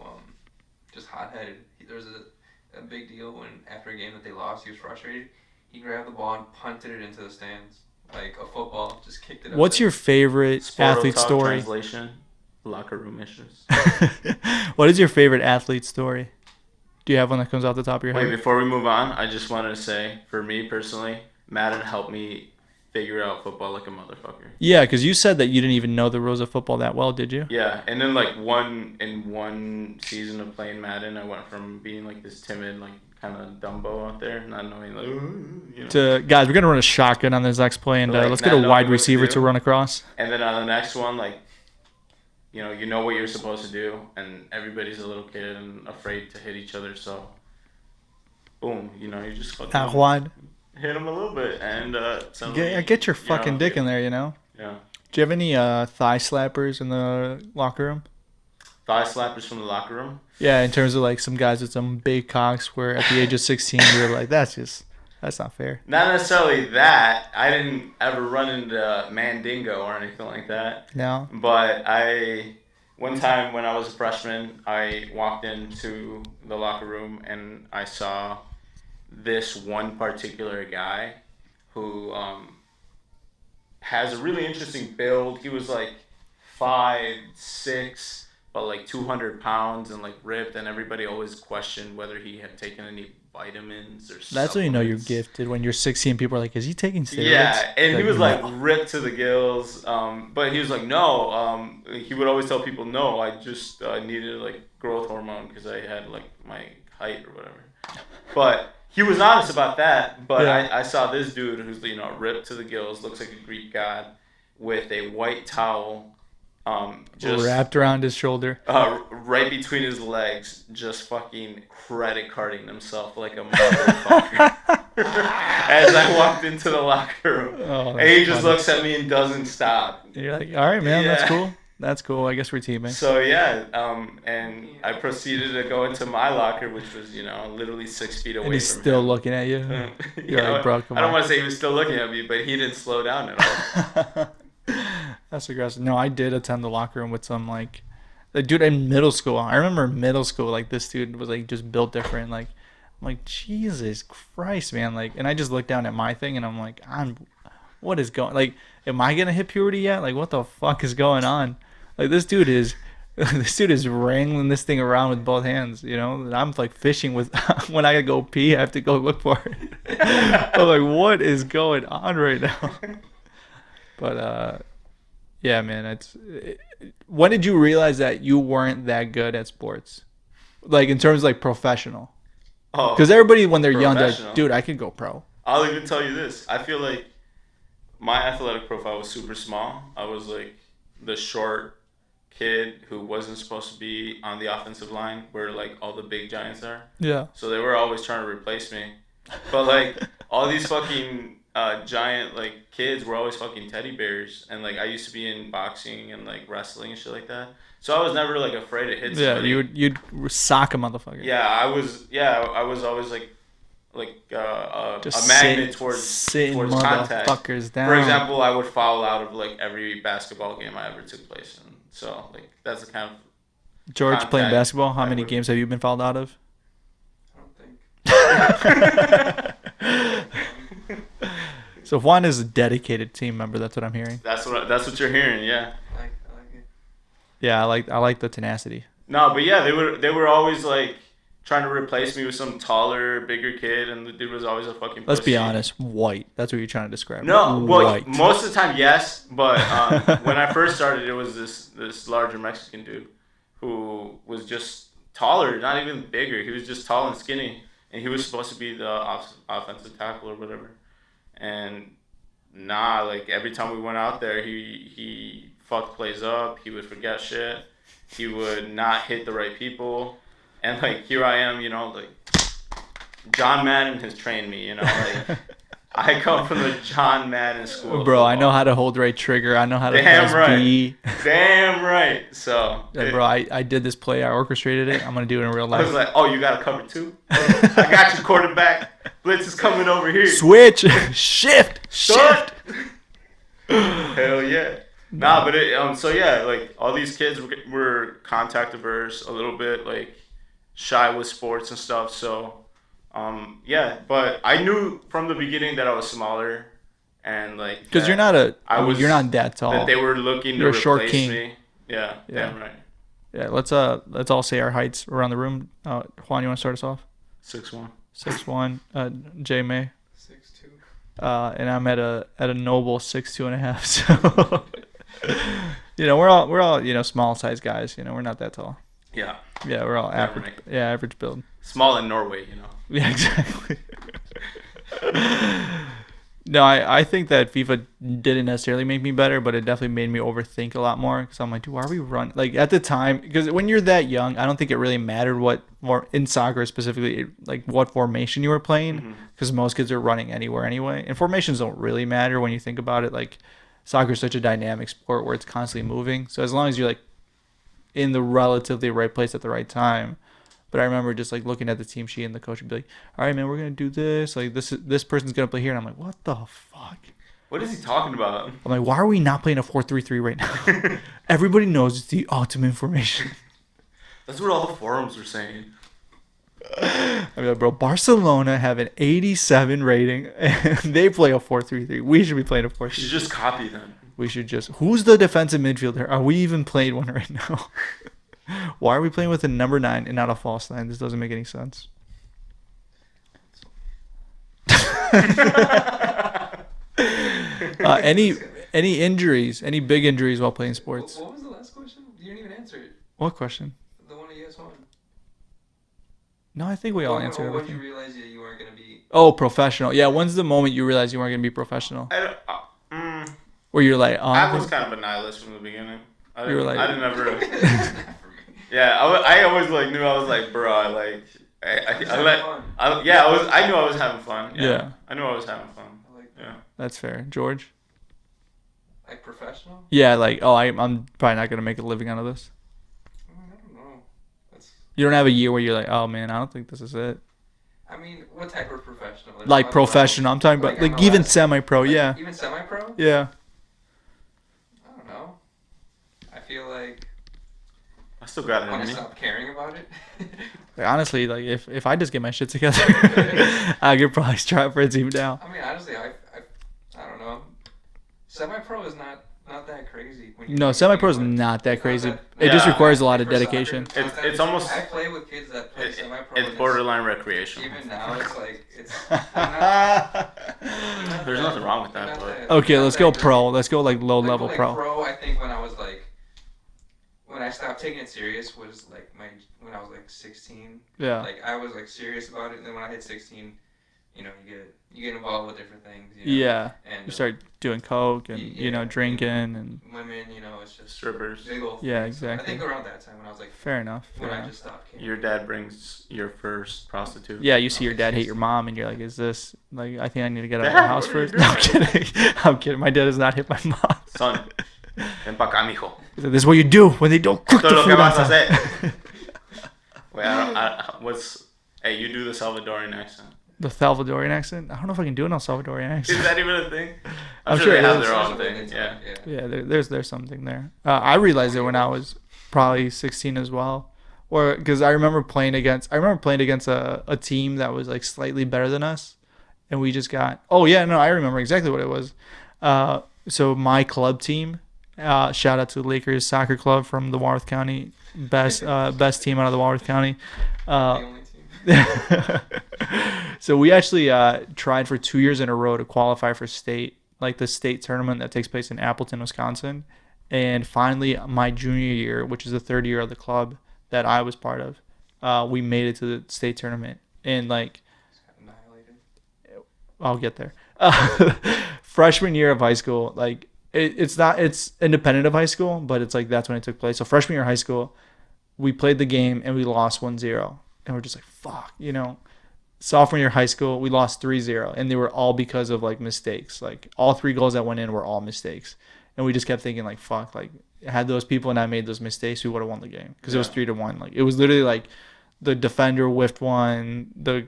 just hot-headed. There was a big deal when after a game that they lost, he was frustrated. He grabbed the ball and punted it into the stands like a football. Just kicked it up.
What's your favorite athlete story?
Translation: locker room issues.
What is your favorite athlete story? Do you have one that comes off the top of your head?
Wait, before we move on, I just wanted to say, for me personally, Madden helped me figure out football like a motherfucker.
Yeah, because you said that you didn't even know the rules of football that well, did you?
Yeah, and then like one season of playing Madden, I went from being like this timid, like kind of Dumbo out there, not knowing like, you know.
To guys, we're gonna run a shotgun on this next play, and
like,
let's get a wide receiver to run across.
And then on the next one, like, you know what you're supposed to do, and everybody's a little kid and afraid to hit each other, so boom, you just fucking
Juan.
Hit him a little bit, and
get your fucking dick in there,
Yeah.
Do you have any thigh slappers in the locker room?
Thigh slappers from the locker room?
Yeah, in terms of like some guys with some big cocks where at the age of 16 you're like, that's not fair.
Not necessarily that. I didn't ever run into Mandingo or anything like that.
No.
But one time when I was a freshman, I walked into the locker room and I saw this one particular guy who has a really interesting build. He was like 5'6", but like 200 pounds and like ripped, and everybody always questioned whether he had taken any vitamins or something.
That's when you know you're gifted, when you're 16. People are like, is he taking steroids?
Yeah, and he was like ripped to the gills, but he was like, no, he would always tell people, no, I just needed like growth hormone because I had like my height or whatever. But he was honest about that, but yeah. I saw this dude who's ripped to the gills, looks like a Greek god, with a white towel just
wrapped around his shoulder,
right between his legs, just fucking credit carding himself like a motherfucker. As I walked into the locker room, and he just looks at me and doesn't stop.
And you're like, all right, man, that's cool. I guess we're teaming.
So yeah, and I proceeded to go into my locker, which was literally 6 feet away.
And he's
from
still
him.
Looking at you. You're like, bro, come on.
I don't want to say he was still looking at me, but he didn't slow down at all.
That's aggressive. No, I did attend the locker room with some like dude in middle school. I remember middle school, like this dude was like just built different. Like I'm like, Jesus Christ, man. Like, and I just looked down at my thing and I'm like, what is going? Like, am I gonna hit puberty yet? Like, what the fuck is going on? Like this dude is wrangling this thing around with both hands, and I'm like fishing with when I go pee, I have to go look for it. I'm like, what is going on right now? But yeah, man, when did you realize that you weren't that good at sports? Like in terms of like professional? Oh, because everybody when they're young, they're like, dude, I can go pro.
I'll even tell you this. I feel like my athletic profile was super small. I was like the short kid who wasn't supposed to be on the offensive line where like all the big giants are.
Yeah.
So they were always trying to replace me. But like all these fucking giant like kids were always fucking teddy bears, and like I used to be in boxing and like wrestling and shit like that. So I was never like afraid to hit somebody.
Yeah, you'd sock a motherfucker.
Yeah, I was always like a magnet towards contact.
Motherfuckers down.
For example, I would foul out of like every basketball game I ever took place in. So like that's the kind of
George playing basketball. How many games have you been fouled out of?
I don't think.
So Juan is a dedicated team member. That's what I'm hearing.
That's what you're hearing. Yeah.
I like it.
Yeah, I like the tenacity.
No, but yeah, they were always like trying to replace me with some taller, bigger kid, and the dude was always a fucking pussy.
Let's be honest, white. That's what you're trying to describe.
No, well,
white.
most of the time, yes, but when I first started, it was this larger Mexican dude who was just taller, not even bigger. He was just tall and skinny, and he was supposed to be the offensive tackle or whatever. And nah, like every time we went out there, he fucked plays up. He would forget shit. He would not hit the right people. And like here I am, like John Madden has trained me, like I come from the John Madden school.
Bro, I know how to hold right trigger. I know how to press B.
Damn right. So
yeah, bro, I did this play. I orchestrated it. I'm gonna do it in real life.
I was like, oh, you got to cover too? I got you, quarterback. Blitz is coming over here.
Switch, shift.
Hell yeah. Nah, but so yeah, like all these kids were contact averse, a little bit like shy with sports and stuff. So, yeah, but I knew from the beginning that I was smaller, and like
because you're not that tall.
That they were looking to replace
short king.
me. Yeah, damn right.
Yeah, let's all say our heights around the room. Juan, you want to start us off?
6'1".
6'1". J May.
6'2".
And I'm at a noble 6'2.5". So. We're all small size guys. We're not that tall.
Yeah.
Yeah, we're all average.
Right.
Yeah, average build.
Small in Norway,
Yeah, exactly. No, I think that FIFA didn't necessarily make me better, but it definitely made me overthink a lot more. Because I'm like, dude, why are we running? Like at the time, because when you're that young, I don't think it really mattered in soccer specifically, like what formation you were playing, because most kids are running anywhere anyway, and formations don't really matter when you think about it. Like soccer is such a dynamic sport where it's constantly moving. So as long as you're like in the relatively right place at the right time. But I remember just like looking at the team sheet and the coach would be like, all right, man, we're going to do this. Like this person's going to play here. And I'm like, what the fuck?
What is he talking about?
I'm like, why are we not playing a 4-3-3 right now? Everybody knows it's the ultimate formation.
That's what all the forums are saying.
I mean, like, bro, Barcelona have an 87 rating and they play a 4-3-3. We should be playing a 4-3-3.
We should just copy them.
We should just. Who's the defensive midfielder? Are we even playing one right now? Why are we playing with a number 9 and not a false 9? This doesn't make any sense. Any injuries? Any big injuries while playing sports?
What was the last question? You didn't even answer it.
What question?
The one you guys won.
No, I think we all answered
everything.
everything.
When did you realize that you weren't going to be...
Oh, professional. Yeah, when's the moment you realized you weren't going to be professional? Where you're like...
I was kind of a nihilist from the beginning. I didn't ever... Yeah, I always like knew I was like, bro, I knew I was having fun.
Yeah.
I knew I was having fun.
I like that.
Yeah.
That's fair. George?
Like professional?
Yeah, like, I'm probably not going to make a living out of this.
I don't know.
You don't have a year where you're like, oh, man, I don't think this is it.
I mean, what type of professional?
Like professional. I'm talking about, like even semi-pro, yeah.
Even semi-pro?
Yeah.
I don't know. I feel like...
I still got it
I want
in
to
me.
stop caring about it.
Like, honestly, like if I just get my shit together, I could probably strive for a team now.
I mean, honestly, I don't know. Semi-pro is not that crazy.
No, semi-pro is not that crazy. It just requires a lot of dedication.
It's almost...
I play with kids that play semi-pro.
It's borderline recreational.
Even now, it's like...
There's nothing wrong with that, but...
Okay, let's go pro. Let's go like low-level pro.
Pro, I think when I was like... When I stopped taking it serious was like when I was like 16.
Yeah.
Like I was like serious about it, and then when I hit 16, you get involved with different things.
Yeah.
And
you start doing coke and drinking and
women. It's just
strippers.
Big old
yeah,
things.
exactly.
I think around that time when I was like.
Fair enough.
I just stopped caring.
Your dad brings your first prostitute.
Yeah, you see your dad hate your mom, and you're like, "Is this like? I think I need to get out of the house first." No, I'm kidding. I'm kidding. My dad does not hit my mom.
Son, ven pa acá, mijo.
This is what you do when they don't cook the food on time.
Wait, hey, you do the Salvadorian accent.
The Salvadorian accent? I don't know if I can do an Salvadorian accent.
Is that even a thing?
I'm sure
they have
is.
their own thing. Yeah.
Yeah, there's something there. I realized it when I was probably 16 as well. Or because I remember playing against a team that was like slightly better than us, and we just got. Oh yeah, no, I remember exactly what it was. So my club team, shout out to Lakers Soccer Club from the Walworth County, best team out of the Walworth County.
The only team.
So we actually tried for 2 years in a row to qualify for state, like the state tournament that takes place in Appleton, Wisconsin. And finally, my junior year, which is the third year of the club that I was part of, we made it to the state tournament. And like, I'll get there. Freshman year of high school, like it's independent of high school, but it's like that's when it took place. So freshman year of high school, we played the game and we lost 1-0. And we're just like, fuck, you know. Sophomore year of high school, we lost 3-0. And they were all because of, like, mistakes. Like, all 3 goals that went in were all mistakes. And we just kept thinking, like, fuck, like, had those people not made those mistakes, we would have won the game. Because it was 3-1. Like, it was literally, like, the defender whiffed one. The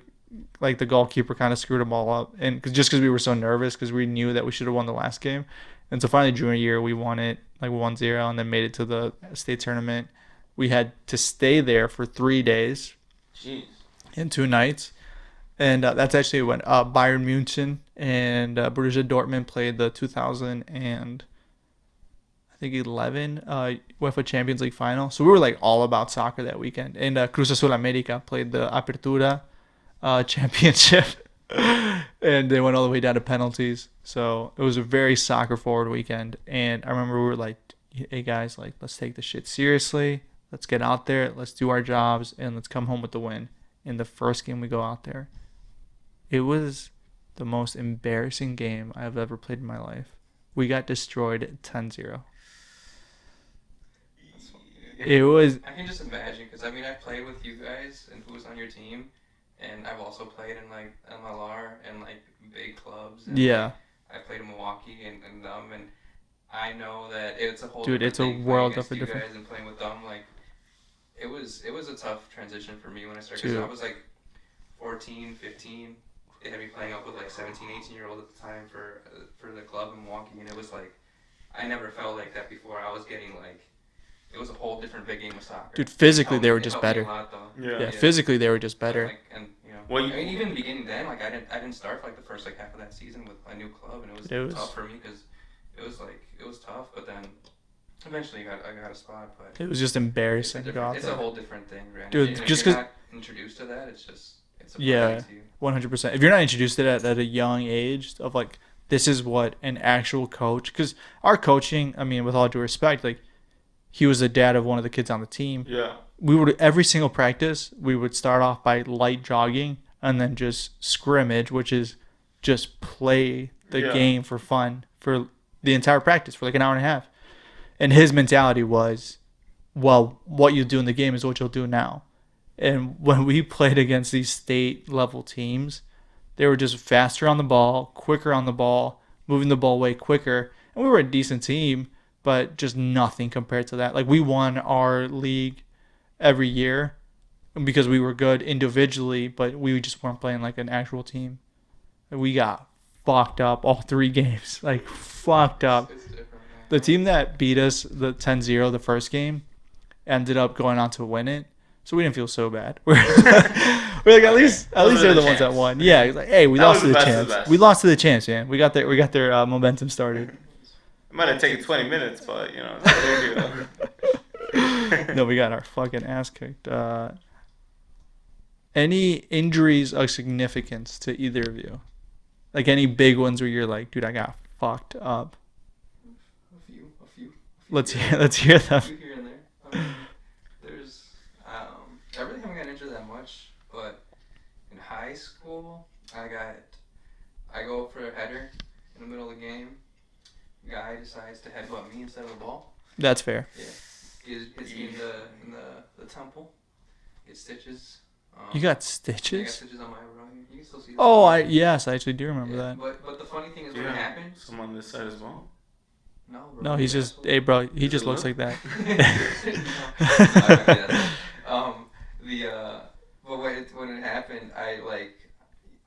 goalkeeper kind of screwed them all up. And just because we were so nervous, because we knew that we should have won the last game. And so finally, junior year, we won it, like, 1-0, and then made it to the state tournament. We had to stay there for 3 days.
Jeez.
In 2 nights. And that's actually when Bayern München and Borussia Dortmund played the 2011 UEFA Champions League final. So we were like all about soccer that weekend. And Cruz Azul America played the Apertura championship. And they went all the way down to penalties. So it was a very soccer forward weekend. And I remember we were like, hey guys, like, let's take this shit seriously. Let's get out there. Let's do our jobs. And let's come home with the win. In the first game we go out there, it was the most embarrassing game I've ever played in my life. We got destroyed 10-0. It was...
I can just imagine, because, I mean, I played with you guys and who was on your team, and I've also played in, like, MLR and, like, big clubs. And,
yeah.
Like, I played in Milwaukee and them, and I know that it's a whole
Dude, it's a world of a different...
guys and playing with them, like, it was a tough transition for me when I started.
Dude.
Because I was like 14, 15. They had me playing up with like 17, 18-year-old at the time for the club in Milwaukee, and it was like I never felt like that before. I was getting like it was a whole different big game of soccer.
Dude, physically they were just better.
Yeah,
physically they were just better.
And you know, I mean, even in the beginning then, like I didn't start for like the first like half of that season with my new club, and it was tough for me because it was tough, but then. Eventually, I got a spot, but
it was just embarrassing to go out
there. It's a whole different thing, right?
Dude.
And
just
because you're not introduced to that, it's a
yeah, 100%. If you're not introduced to that at a young age, of like this is what an actual coach, because our coaching, I mean, with all due respect, like he was the dad of one of the kids on the team.
Yeah.
We would every single practice we would start off by light jogging and then just scrimmage, which is just play the game for fun for the entire practice for like an hour and a half. And his mentality was, well, what you do in the game is what you'll do now. And when we played against these state-level teams, they were just faster on the ball, quicker on the ball, moving the ball way quicker. And we were a decent team, but just nothing compared to that. Like, we won our league every year because we were good individually, but we just weren't playing like an actual team. We got fucked up all 3 games. Like, fucked up. The team that beat us the 10-0 the first game ended up going on to win it, so we didn't feel so bad. We're like at least they're the ones that won. Yeah, it's like, hey, we lost to the champs. We lost to the champs, man. We got their momentum started.
It might have taken 20 minutes, but you know,
no, we got our fucking ass kicked. Any injuries of significance to either of you? Like any big ones where you're like, dude, I got fucked up. Let's hear them.
Here and there. There's I really haven't gotten into that much, but in high school I go for a header in the middle of the game. Guy decides to headbutt me instead of the ball.
That's fair.
Yeah, hits me in the temple. Get stitches.
You got stitches?
I got stitches on my right here. You can still see them.
Oh, yes, I actually do remember that.
But the funny thing is when it happened.
Some on this side as well.
No, bro.
No, he's just, hey, bro, he just looks like that.
But when it happened,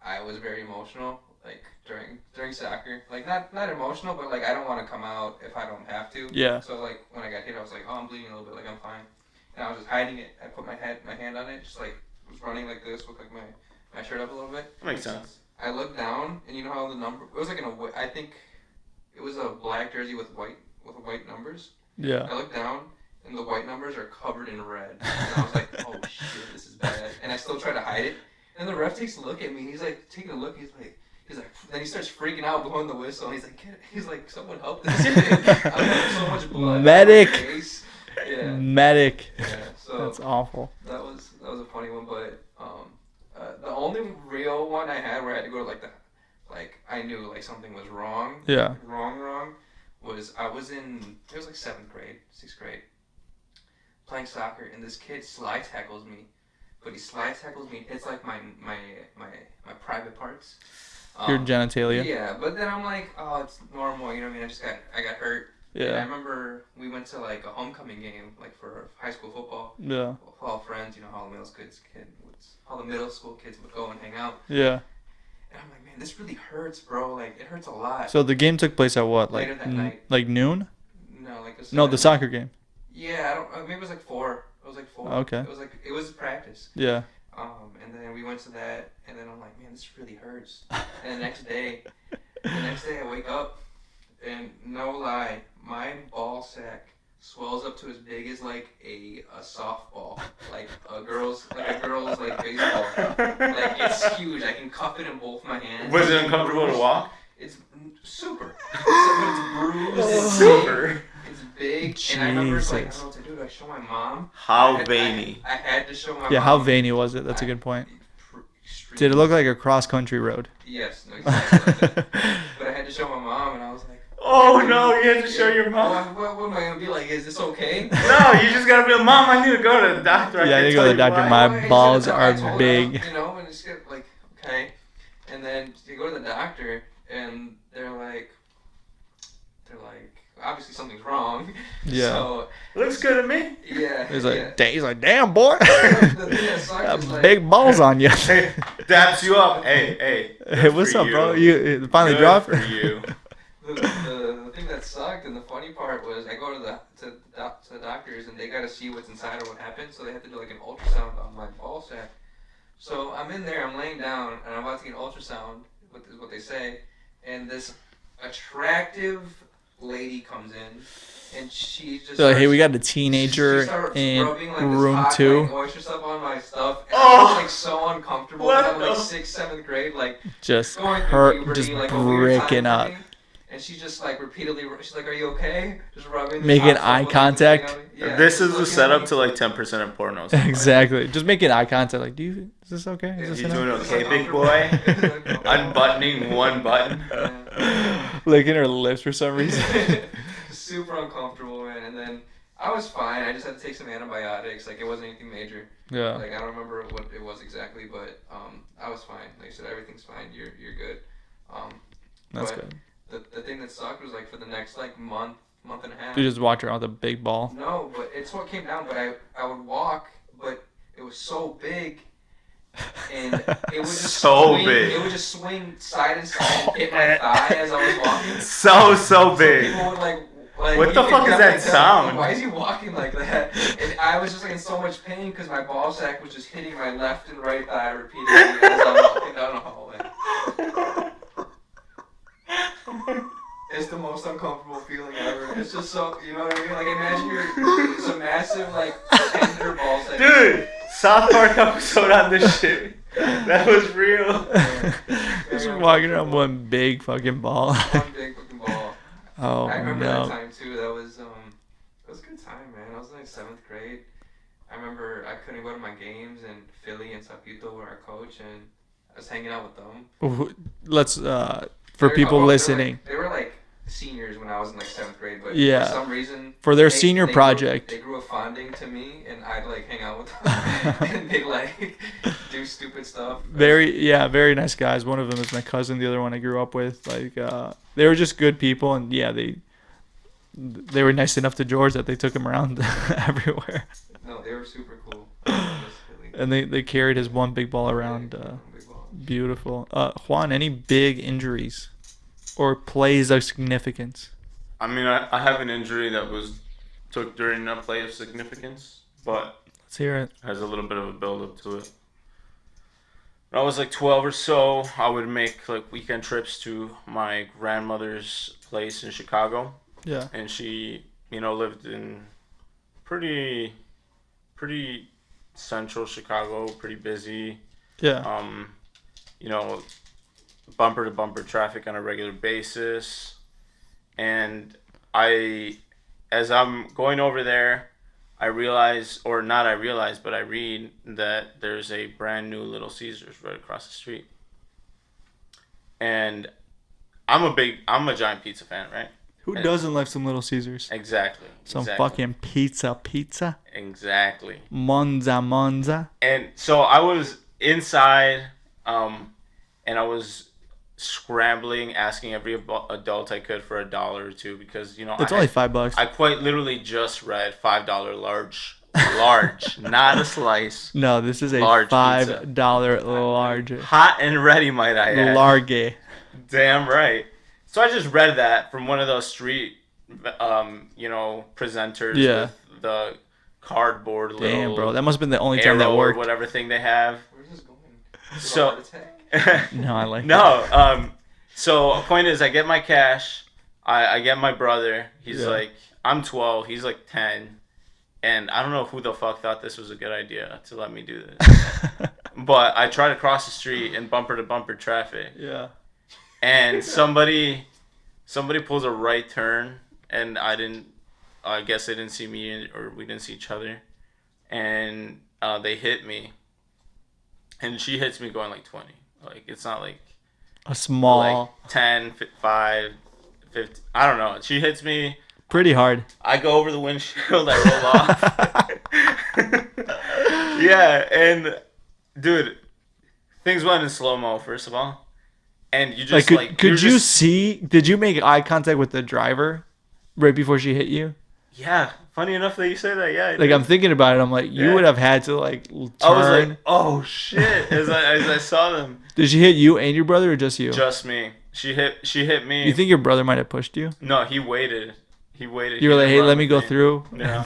I was very emotional, like during soccer. Like not emotional, but like I don't want to come out if I don't have to.
Yeah.
So like when I got hit, I was like, oh, I'm bleeding a little bit, like I'm fine, and I was just hiding it. I put my hand on it, just like was running like this with like my shirt up a little bit.
That makes sense.
I looked down, and you know how the number, it was like I think it was a black jersey with white numbers.
Yeah.
I looked down, and the white numbers are covered in red. And I was like, oh shit, this is bad. And I still try to hide it. And the ref takes a look at me. He's like taking a look. He's like, then he starts freaking out blowing the whistle. And he's like, someone help this kid. I have so much blood.
Medic.
On my face. Yeah.
Medic.
Yeah. So
that's awful.
That was a funny one, but the only real one I had where I had to go to I knew like something was wrong.
Yeah.
Wrong. Was I was in, it was like 7th grade, 6th grade, playing soccer, and this kid slide tackles me, but he slide tackles me, hits like my private parts.
Your genitalia.
Yeah, but then I'm like, oh, it's normal, you know what I mean? I got hurt.
Yeah.
And I remember we went to like a homecoming game, like for high school football.
Yeah.
With all friends, you know, all the middle school kids would go and hang out.
Yeah.
And I'm like, man, this really hurts, bro. Like, it hurts a lot.
So the game took place at what?
Later that night.
Like noon?
No, like
No, the soccer game.
Yeah, I don't. Maybe it was like 4. It was like 4.
Okay.
It was practice.
Yeah.
And then we went to that, and then I'm like, man, this really hurts. And the next day I wake up, and no lie, my ball sack swells up to as big as like a softball, like a girl's like baseball. Like it's huge. I can cuff it in both my hands.
Was it uncomfortable to walk?
It's super. It's bruised. It's
Super.
Big. It's big. And I remember like, I don't know what to do. Do I show my mom?
How veiny.
I had to show my mom.
Yeah, how veiny was it? That's a good point. Did it look like a cross-country road?
Yes, no, exactly. But I had to show my mom, and I was like,
oh no, you had to show your mom.
What am I gonna be like? Is this okay?
No, you just gotta be like, Mom, I need to go to the doctor.
Yeah, I need to go to the doctor. My balls are big.
You know, and it's like, okay. And then you go to the doctor, and they're like, obviously something's wrong.
Yeah.
So,
looks good to me.
Yeah.
He's like, damn boy,
got
big balls on you.
Hey, daps you up. Hey,
what's up, bro? You finally
good
dropped.
For you.
The thing that sucked and the funny part was I go to the doctors and they got to see what's inside or what happened, so they had to do like an ultrasound on my ball sack. So I'm in there, I'm laying down, and I'm about to get an ultrasound, is what they say, and this attractive lady comes in, and she just
They're like, hey, we got a teenager in room 2.
Like, oyster stuff on my stuff, and
Oh!
I was like so uncomfortable. I'm like 6th, 7th grade, like
Just
going through
hurt,
puberty,
just
like, a weird time
breaking
for
up.
me. And she just like repeatedly, she's like, "Are you okay?" Just rubbing.
Making
hot
eye
stuff
contact.
on me. Yeah,
This is
looking
the
at
setup
me.
to like 10% of pornos.
Exactly. Just making eye contact. Like, is this okay? Is this
You
enough?
doing okay, big boy? Unbuttoning one button.
Licking her lips for some reason.
Super uncomfortable, man. And then I was fine. I just had to take some antibiotics. Like, it wasn't anything major.
Yeah.
Like, I don't remember what it was exactly, but I was fine. Like I said, everything's fine. You're good.
That's
but
good.
The thing that sucked was like for the next like month and a half.
You just walked around with a big ball.
No, but it's what came down. But I would walk, but it was so big, and it would just
So
swing,
big.
It would just swing side and side and hit my thigh as I was walking.
So big.
People would like
What the fuck is that sound?
Why is he walking like that? And I was just like in so much pain because my ball sack was just hitting my left and right thigh repeatedly as I was walking down the hallway. It's the most uncomfortable feeling ever. It's just so, you know what I mean? Like, imagine it's a massive, like, tender ball sack.
Dude, South Park episode on this shit. That was real.
Just walking around one big fucking ball.
One big fucking ball.
Oh,
I remember
no.
that time, too. That was, it was a good time, man. I was in, like, 7th grade. I remember I couldn't go to my games in Philly and Sapito were our coach, and I was hanging out with them.
Let's, for people listening.
They were like seniors when I was in like 7th grade, but
Yeah.
for some reason
For their senior project.
they grew a fonding to me, and I'd like hang out with them, and they like do stupid stuff.
Very nice guys. One of them is my cousin. The other one I grew up with. Like, they were just good people, and yeah, they were nice enough to George that they took him around everywhere.
No, they were super cool.
And they carried his one big ball around. Beautiful. Juan, any big injuries or plays of significance?
I mean, I have an injury that took during a play of significance, but
Let's hear it.
has a little bit of a build up to it. When I was like 12 or so, I would make like weekend trips to my grandmother's place in Chicago.
Yeah.
And she, lived in pretty central Chicago, pretty busy.
Yeah.
Bumper to bumper traffic on a regular basis. And as I'm going over there, I read that there's a brand new Little Caesars right across the street. And I'm a giant pizza fan, right?
Who doesn't like some Little Caesars?
Exactly.
Fucking pizza.
Exactly.
Monza.
And so I was inside, and I was scrambling, asking every adult I could for $1 or $2 because
it's only $5.
I quite literally just read $5 large, not a slice.
No, this is a
large
$5 large.
Hot and ready, might I add.
Large.
Damn right. So I just read that from one of those street, presenters with the cardboard little.
Damn, bro, that must have been the only time that worked.
Or whatever thing they have.
Where's this going?
So.
No, I like.
No. So point is, I get my cash. I get my brother. He's like, I'm 12. He's like 10. And I don't know who the fuck thought this was a good idea to let me do this. But I try to cross the street in bumper to bumper traffic.
Yeah.
And somebody pulls a right turn, and I guess they didn't see me, or we didn't see each other, and they hit me, and she hits me going like 20. Like, it's not like
a small,
like 10, 5, 50. I don't know. She hits me
pretty hard.
I go over the windshield. I roll off. Yeah, and dude, things went in slow mo. First of all. And you just
could you see? Did you make eye contact with the driver right before she hit you?
Yeah, funny enough that you say that. Yeah,
I'm thinking about it. I'm like, you would have had to turn.
I was like, oh shit! As I saw them.
Did she hit you and your brother, or just you?
Just me. She hit me.
You think your brother might have pushed you?
No, he waited. You were
like, hey, let me go through.
No.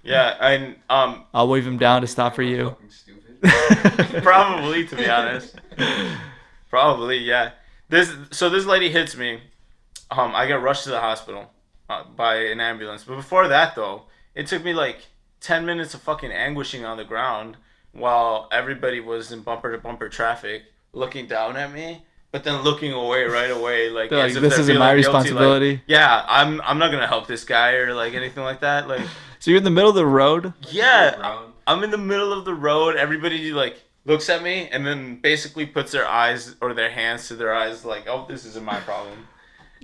Yeah, and
I'll wave him down to stop for you.
Probably, to be honest. Probably, yeah. This lady hits me. I get rushed to the hospital by an ambulance. But before that, though, it took me like 10 minutes of fucking anguishing on the ground while everybody was in bumper-to-bumper traffic looking down at me, but then looking away right away. Like, as if
this isn't my responsibility.
Like, yeah, I'm not going to help this guy or like anything like that. Like,
so you're in the middle of the road?
Yeah, I'm in the middle of the road. Everybody like looks at me and then basically puts their eyes or their hands to their eyes like, oh, this isn't my problem.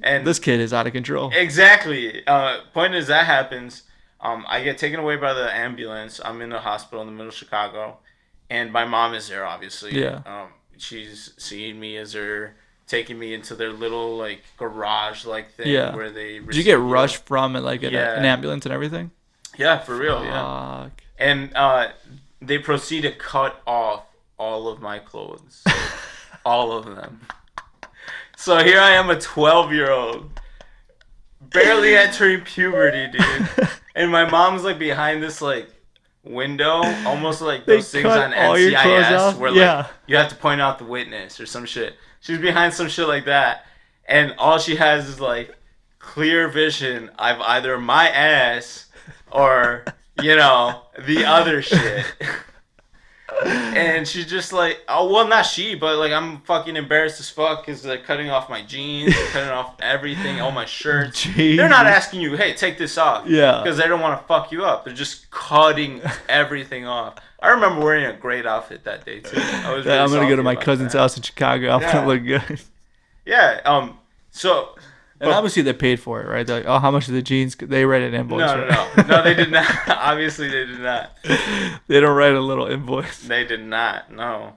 And
this kid is out of control.
Exactly. Point is, that happens. I get taken away by the ambulance. I'm in the hospital in the middle of Chicago. And my mom is there, obviously.
Yeah.
She's seeing me as they're taking me into their little like garage like thing where they.
Did you get rushed from it like an ambulance and everything?
Yeah, for real. Yeah. And they proceed to cut off all of my clothes. All of them. So here I am, a 12-year-old, barely entering puberty, dude. And my mom's like behind this like window, almost like those things on NCIS where like you have to point out the witness or some shit. She's behind some shit like that. And all she has is like clear vision of either my ass or, the other shit. And she's just like, oh, well, not she, but like I'm fucking embarrassed as fuck because they're cutting off my jeans, cutting off everything, all my shirts.
Jesus.
They're not asking you, hey, take this off.
Yeah.
Because they don't want to fuck you up. They're just cutting everything off. I remember wearing a great outfit that day too. I was really
I'm gonna go to my
about
cousin's house in Chicago. I'm gonna look good.
Yeah. So.
And obviously they paid for it, right? They're like, oh, how much are the jeans? They write an invoice.
No, they did not. Obviously, they did not.
They don't write a little invoice.
They did not. No.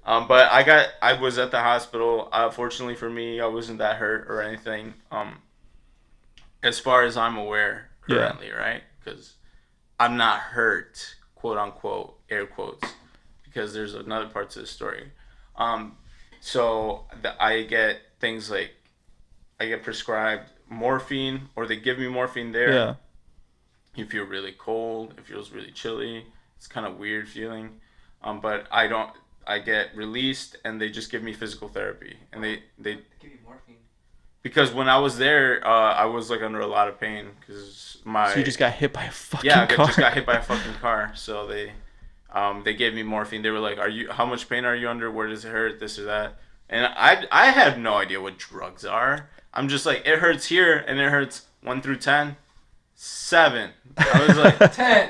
But I was at the hospital. Fortunately for me, I wasn't that hurt or anything. As far as I'm aware currently, right? Because I'm not hurt, quote unquote, air quotes, because there's another part to the story. So I get things like I get prescribed morphine, or they give me morphine there.
Yeah.
You feel really cold. It feels really chilly. It's kind of weird feeling. But I don't. I get released, and they just give me physical therapy, and they
give you morphine.
Because when I was there, I was like under a lot of pain because my.
So you just got hit by a fucking
car.
Yeah,
just got hit by a fucking car. So they gave me morphine. They were like, how much pain are you under? Where does it hurt? This or that. And I had no idea what drugs are. I'm just like, it hurts here, and it hurts 1 through 10. 7. I was like
10.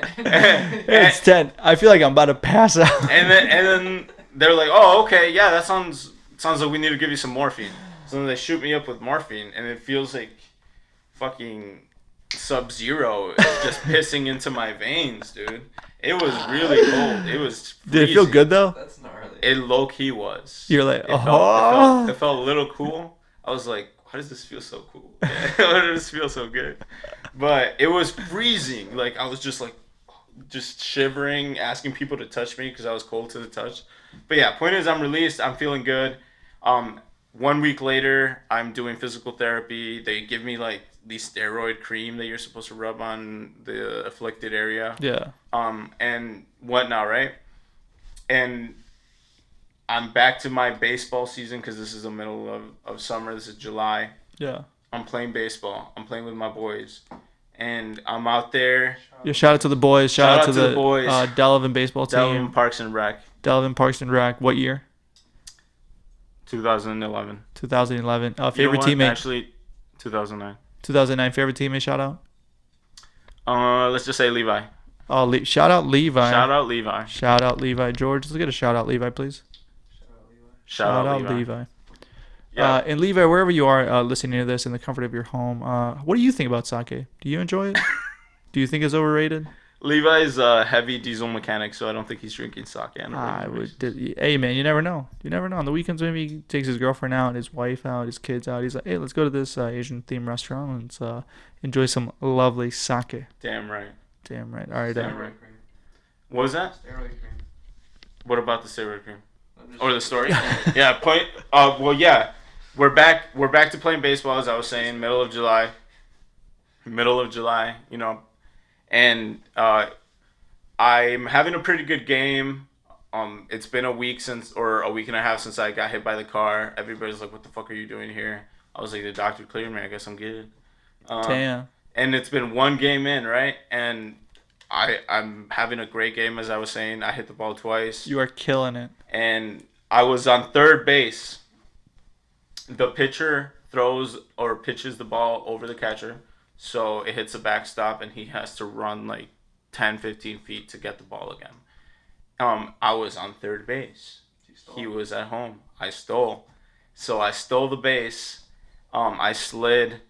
It's 10. I feel like I'm about to pass out.
And then they're like, oh, okay, yeah, that sounds like we need to give you some morphine. So then they shoot me up with morphine, and it feels like fucking Sub-Zero is just pissing into my veins, dude. It was really cold. It was freezing.
Did it feel good though?
That's gnarly.
It low-key was.
You're like,
it felt a little cool. I was like, why does this feel so cool? Why does this feel so good? But it was freezing. Like, I was just like, just shivering, asking people to touch me because I was cold to the touch. But yeah, point is, I'm released. I'm feeling good. 1 week later, I'm doing physical therapy. They give me like the steroid cream that you're supposed to rub on the afflicted area.
Yeah.
And whatnot, right? And I'm back to my baseball season because this is the middle of summer. This is July.
Yeah.
I'm playing baseball. I'm playing with my boys. And I'm out there.
Yeah, shout out to the boys. Shout out to the
boys.
Delavan baseball team.
Delavan Parks and Rec.
Delavan Parks and Rec. What year?
2011.
2011. Favorite teammate?
Actually, 2009.
2009. Favorite teammate? Shout out.
Let's just say Levi.
Oh, shout out Levi.
Shout out Levi.
Shout out Levi. George, let's get a shout out Levi, please.
Shout out Levi.
Yeah. And Levi, wherever you are listening to this in the comfort of your home, what do you think about sake? Do you enjoy it? Do you think it's overrated?
Levi's a heavy diesel mechanic, so I don't think he's drinking sake.
Hey, man, you never know. You never know. On the weekends, maybe he takes his girlfriend out, his wife out, his kids out. He's like, hey, let's go to this Asian-themed restaurant and let's enjoy some lovely sake.
Damn right.
Damn right. All right.
Steroid cream.
What was that?
Steroid cream.
What about the steroid cream? Or the story? Yeah. Well, yeah. We're back to playing baseball, as I was saying, middle of July, you know. And I'm having a pretty good game. It's been a week and a half since I got hit by the car. Everybody's like, what the fuck are you doing here? I was like, the doctor cleared me. I guess I'm good.
Damn.
And it's been one game in, right? And I'm having a great game, as I was saying. I hit the ball twice.
You are killing it.
And I was on third base. The pitcher throws or pitches the ball over the catcher. So it hits a backstop, and he has to run like 10, 15 feet to get the ball again. I was on third base. He was at home. I stole. So I stole the base. I slid,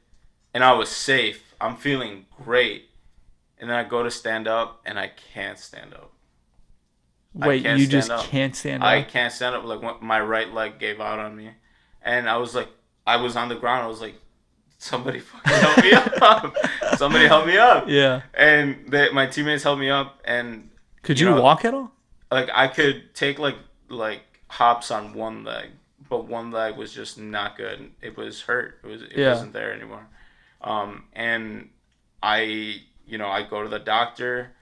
and I was safe. I'm feeling great. And then I go to stand up, and I can't stand up.
Wait, you just can't stand up?
I can't stand up. Like, my right leg gave out on me. And I was like, I was on the ground. I was like, somebody fucking help me up. Somebody help me up.
Yeah.
And my teammates helped me up. And
could you walk at all?
Like, I could take like hops on one leg, but one leg was just not good. It was hurt. It wasn't there anymore. And I go to the doctor.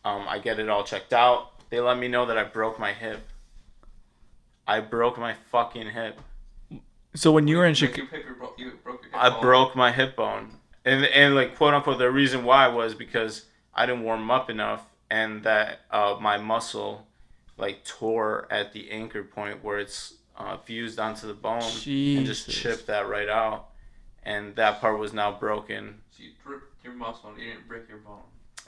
I get it all checked out. They let me know that I broke my hip. I broke my fucking hip.
So when you were in Chicago,
you broke your hip
I broke my hip bone, and like, quote unquote, the reason why was because I didn't warm up enough, and that my muscle like tore at the anchor point where it's fused onto the bone.
Jesus.
And just chipped that right out, and that part was now broken.
So you ripped your muscle, and you didn't break your bone.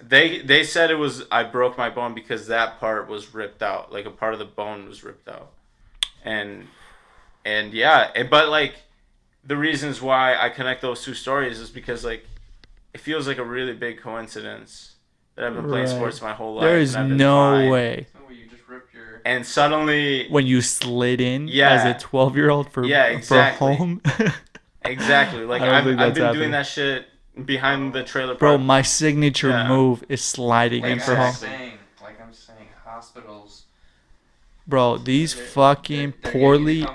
They said I broke my bone because that part was ripped out, like a part of the bone was ripped out, and yeah, but like the reasons why I connect those two stories is because like it feels like a really big coincidence that I've been playing sports my whole life.
There is no way.
You just ripped your...
And suddenly
when you slid in as a 12-year-old for home.
Exactly. Like I've been doing that shit behind the trailer park.
Bro, my signature move is sliding in for home.
Like I'm saying, hospitals
Bro, these fucking poorly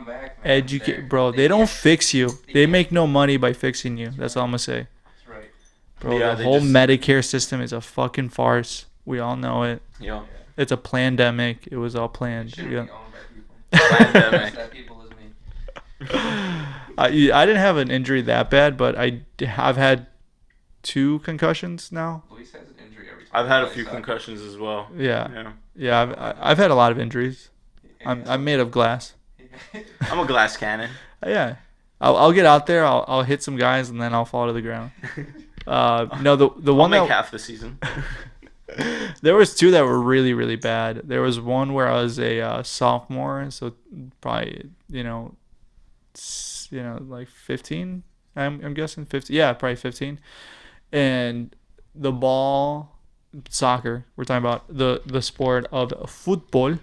educated, bro, they don't fix you. They make no money by fixing you. That's all I'm gonna say.
That's right.
Bro,
Yeah,
the whole Medicare system is a fucking farce. We all know it.
Yeah.
It's a pandemic. It was all planned.
Shouldn't
Yeah.
be owned by people.
Pandemic.
That people is me.
I didn't have an injury that bad, but I've had 2 concussions now.
Luis has an injury every time.
I've had a few concussions as well.
Yeah,
Yeah.
I've had a lot of injuries. I'm made of glass.
I'm a glass cannon.
Yeah, I'll get out there. I'll hit some guys and then I'll fall to the ground. No, the
I'll
one
make
that
half the season.
there was 2 that were really really bad. There was one where I was a sophomore, so probably like 15. I'm guessing 15. Yeah, probably 15. And the ball, soccer. We're talking about the sport of football,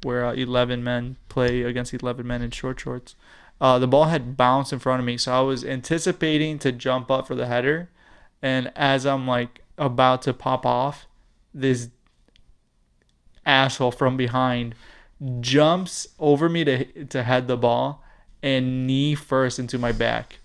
where 11 men play against 11 men in short shorts. The ball had bounced in front of me, so I was anticipating to jump up for the header, and as I'm like about to pop off, this asshole from behind jumps over me to head the ball and knee first into my back.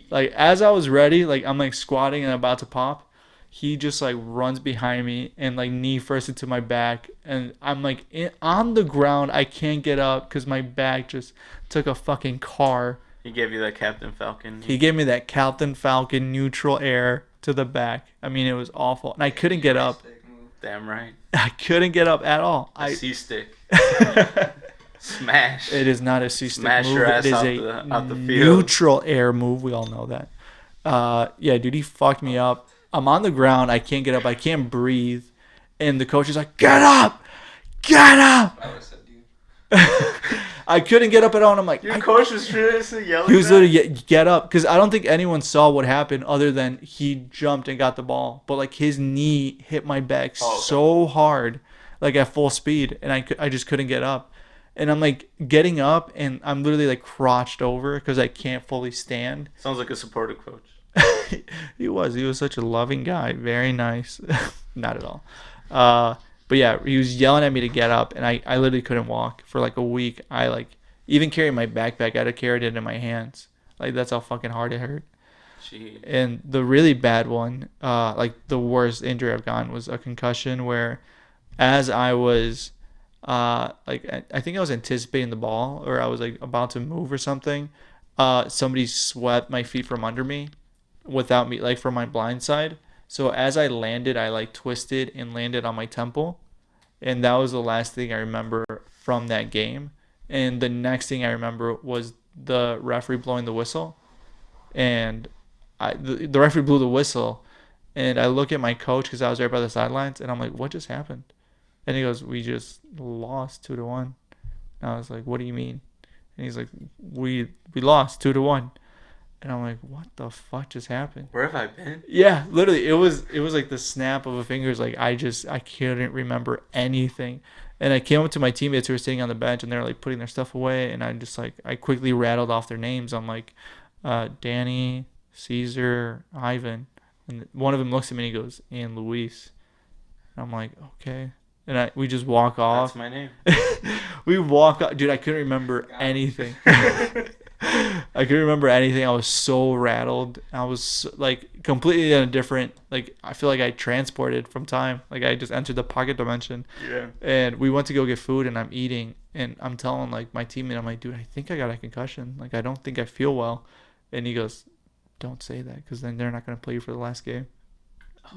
Like as I was ready, like I'm like squatting and about to pop, he just like runs behind me and like knee first into my back, and I'm like on the ground. I can't get up because my back just took a fucking car.
He gave you that Captain Falcon.
He gave me that Captain Falcon neutral air to the back. I mean, it was awful, and I couldn't get up.
Damn right.
I couldn't get up at all.
C-stick. Smash.
It is not a C-stick
Smash
move.
your ass
It is
out the field.
neutral air move. We all know that. Yeah, dude, he fucked me up. I'm on the ground. I can't get up. I can't breathe. And the coach is like, get up! Get up!
I would have said, dude.
I couldn't get up at all. And I'm like,
Your coach was seriously yelling.
he was literally get up, because I don't think anyone saw what happened other than he jumped and got the ball. But like his knee hit my back so hard, like at full speed, and I just couldn't get up. And I'm like getting up, and I'm literally like crouched over because I can't fully stand.
Sounds like a supportive coach.
He was such a loving guy, very nice. Not at all. But yeah, he was yelling at me to get up, and I literally couldn't walk for like a week. I like even carried my backpack. I'd have carried it in my hands. Like that's how fucking hard it hurt.
Jeez.
And the really bad one, like the worst injury I've gotten, was a concussion where, as I was, like I think I was anticipating the ball, or I was like about to move or something. Somebody swept my feet from under me, without me, like from my blind side. So as I landed, I like twisted and landed on my temple. And that was the last thing I remember from that game. And the next thing I remember was the referee blowing the whistle. And the referee blew the whistle. And I look at my coach, because I was right by the sidelines. And I'm like, what just happened? And he goes, we just lost 2-1. And I was like, what do you mean? And he's like, we lost 2-1. And I'm like, what the fuck just happened?
Where have I been?
Yeah, literally, it was like the snap of a finger. It's like I couldn't remember anything. And I came up to my teammates who were sitting on the bench, and they're like putting their stuff away, and I quickly rattled off their names. I'm like, Danny, Caesar, Ivan, and one of them looks at me and he goes, and Luis. And I'm like, okay. And we just walk off.
That's my name.
We walk off. Dude, I couldn't remember anything. I couldn't remember anything. I was so rattled. I was like completely in a different, like I feel like I transported from time. Like I just entered the pocket dimension.
Yeah.
And we went to go get food, and I'm eating, and I'm telling like my teammate, I'm like, dude, I think I got a concussion. Like I don't think I feel well. And he goes, don't say that, because then they're not gonna play you for the last game.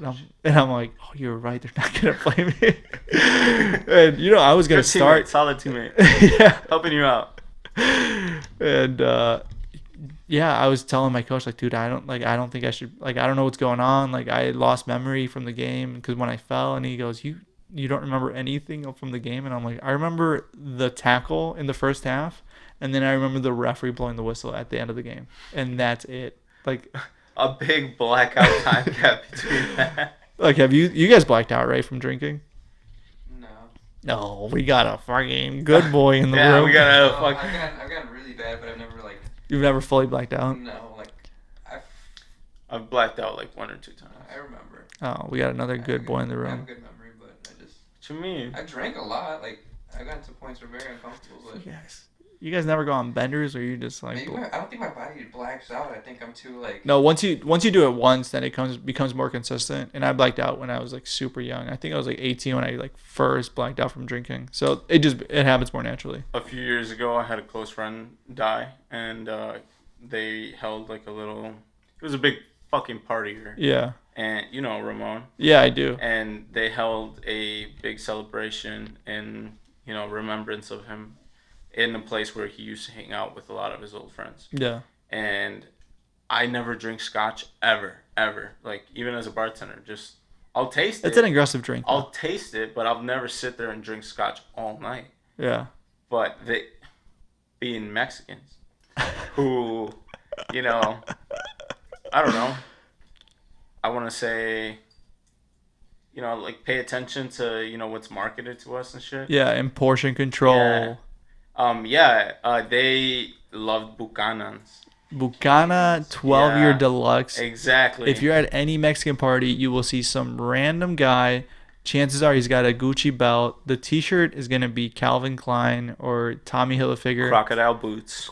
And I'm like, oh, you're right. They're not gonna play me. And I was gonna start.
Solid teammate.
Yeah.
Helping you out.
And yeah, I was telling my coach, like, dude, I don't think I should, like, I don't know what's going on. Like, I lost memory from the game because when I fell. And he goes, you don't remember anything from the game? And I'm like, I remember the tackle in the first half, and then I remember the referee blowing the whistle at the end of the game, and that's it. Like
a big blackout time gap between that.
Like, have you guys blacked out, right, from drinking?
No,
we got a fucking good boy in the room.
Yeah, we got a
I've
fucking.
gotten really bad, but I've never like.
You've never fully blacked out?
No, like
I've blacked out like 1 or 2 times.
I remember.
Oh, we got another good boy in the
I have a
room.
good memory, but I just.
What you mean?
I drank a lot, like I've gotten to points where very uncomfortable. But
You guys never go on benders, or you just like?
maybe I don't think my body blacks out. I think I'm too like.
No, once you do it once, then it becomes more consistent. And I blacked out when I was like super young. I think I was like 18 when I like first blacked out from drinking. So it happens more naturally.
A few years ago, I had a close friend die, and they held like a little. It was a big fucking party here.
Yeah.
And you know Ramon.
Yeah, I do.
And they held a big celebration in remembrance of him, in a place where he used to hang out with a lot of his old friends.
Yeah.
And I never drink scotch ever. Like even as a bartender, just I'll taste it.
It's an aggressive drink.
I'll taste it, but I'll never sit there and drink scotch all night.
Yeah.
But they, being Mexicans, who, I don't know. I want to say, like pay attention to what's marketed to us and shit.
Yeah, and portion control.
Yeah. They loved Buchanans.
Bucana 12-year deluxe.
Exactly.
If you're at any Mexican party, you will see some random guy. Chances are he's got a Gucci belt. The T-shirt is gonna be Calvin Klein or Tommy Hilfiger.
Crocodile boots.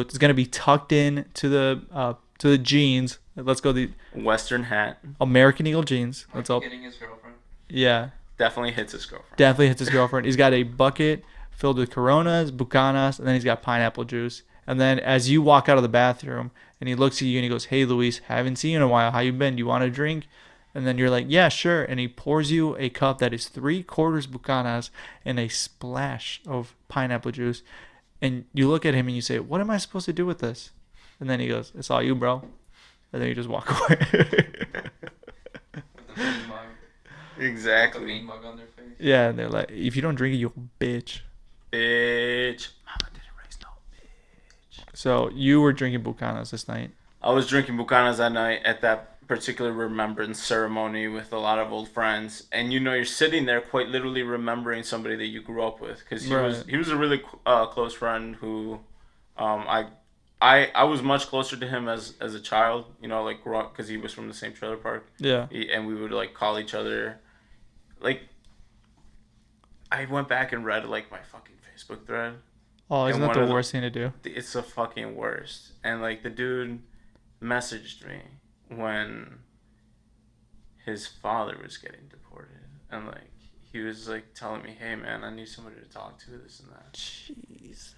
It's gonna be tucked in to the jeans. Let's go the
Western hat.
American Eagle jeans. Let's all.
Getting his girlfriend.
Yeah.
Definitely hits his girlfriend.
He's got a bucket filled with Coronas, Bucanas, and then he's got pineapple juice. And then as you walk out of the bathroom and he looks at you and he goes, "Hey, Luis, haven't seen you in a while. How you been? Do you want a drink?" And then you're like, "Yeah, sure." And he pours you a cup that is 3/4 Bucanas and a splash of pineapple juice. And you look at him and you say, "What am I supposed to do with this?" And then he goes, "It's all you, bro." And then you just walk away.
With the bean mug.
Exactly.
The bean mug on their face.
Yeah, and they're like, "If you don't drink it, you'll bitch."
Mama didn't raise no bitch.
So you were drinking Bucanas this night.
I was drinking Bucanas that night at that particular remembrance ceremony with a lot of old friends, and you're sitting there quite literally remembering somebody that you grew up with, because he was a really close friend who I was much closer to him as a child, like grew up because he was from the same trailer park.
Yeah.
And we would like call each other, like, I went back and read like my fucking Facebook thread.
Oh, isn't that the worst thing to do?
It's the fucking worst. And like the dude messaged me when his father was getting deported, and like he was like telling me, "Hey man, I need somebody to talk to, this and that."
Jeez.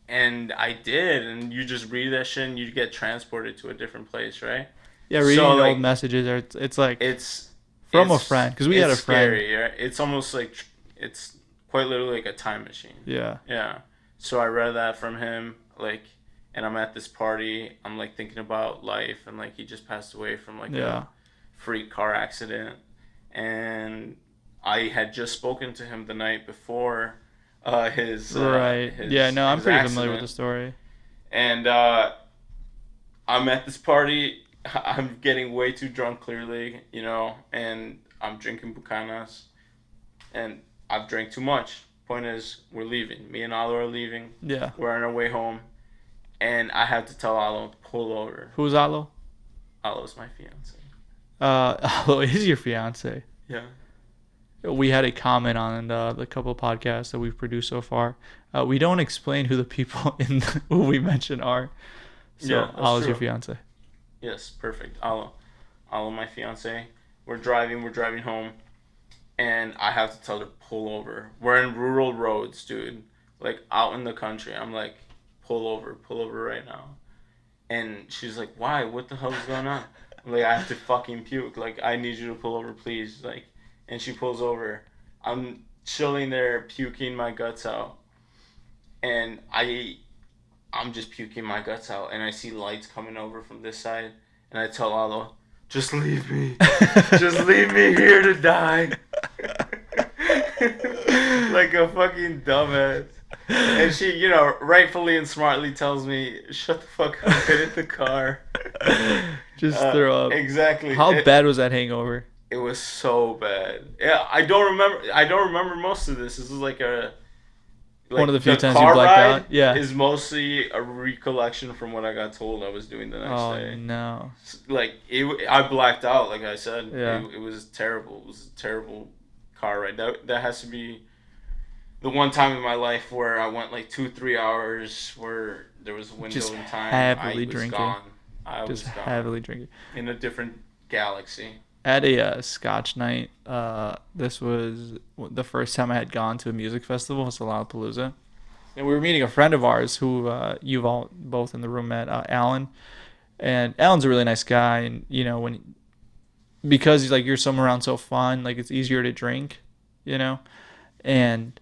And I did, and you just read that shit and you get transported to a different place, right?
Yeah, reading old messages, it's like
it's
from a friend, because we had a friend.
Scary, right? It's almost like it's quite literally like a time machine.
Yeah.
Yeah. So I read that from him, like, and I'm at this party. I'm like thinking about life, and like he just passed away from like a freak car accident, and I had just spoken to him the night before. I'm pretty familiar with the story. And I'm at this party. I'm getting way too drunk, clearly, and I'm drinking Bucanas, and I've drank too much. Point is, we're leaving. Me and Alo are leaving.
Yeah.
We're on our way home, and I have to tell Alo to pull over.
Who's Alo?
Alo's my fiance.
Alo is your fiance.
Yeah.
We had a comment on the couple of podcasts that we've produced so far. We don't explain who the people who we mention are. So Alo's your fiance.
Yes, perfect. Alo, my fiance. We're driving home, and I have to tell her to pull over. We're in rural roads, dude. Like out in the country. I'm like, pull over right now. And she's like, why? What the hell is going on? Like, I have to fucking puke. Like, I need you to pull over, please. Like. And she pulls over. I'm chilling there, puking my guts out. And I'm just puking my guts out. And I see lights coming over from this side. And I tell Alo, just leave me. Just leave me here to die. Like a fucking dumbass. And she, rightfully and smartly tells me, shut the fuck up, get in the car.
Just throw up.
Exactly.
How bad was that hangover?
It was so bad. Yeah, I don't remember most of this. This is like
one of the few times you blacked out. Yeah,
is mostly a recollection from what I got told I was doing the next day.
Oh no!
Like I blacked out. Like I said,
yeah.
It was terrible. It was a terrible car ride. That has to be the one time in my life where I went like 2-3 hours where there was a window
Just
in time.
heavily
I was
drinking.
gone. I
Just
was gone.
heavily drinking.
In a different galaxy.
At a Scotch night, this was the first time I had gone to a music festival. It's Lollapalooza. And we were meeting a friend of ours who you've all both in the room met, Alan. And Alan's a really nice guy. And, you know, because he's like, you're somewhere around so fun, like it's easier to drink, you know? And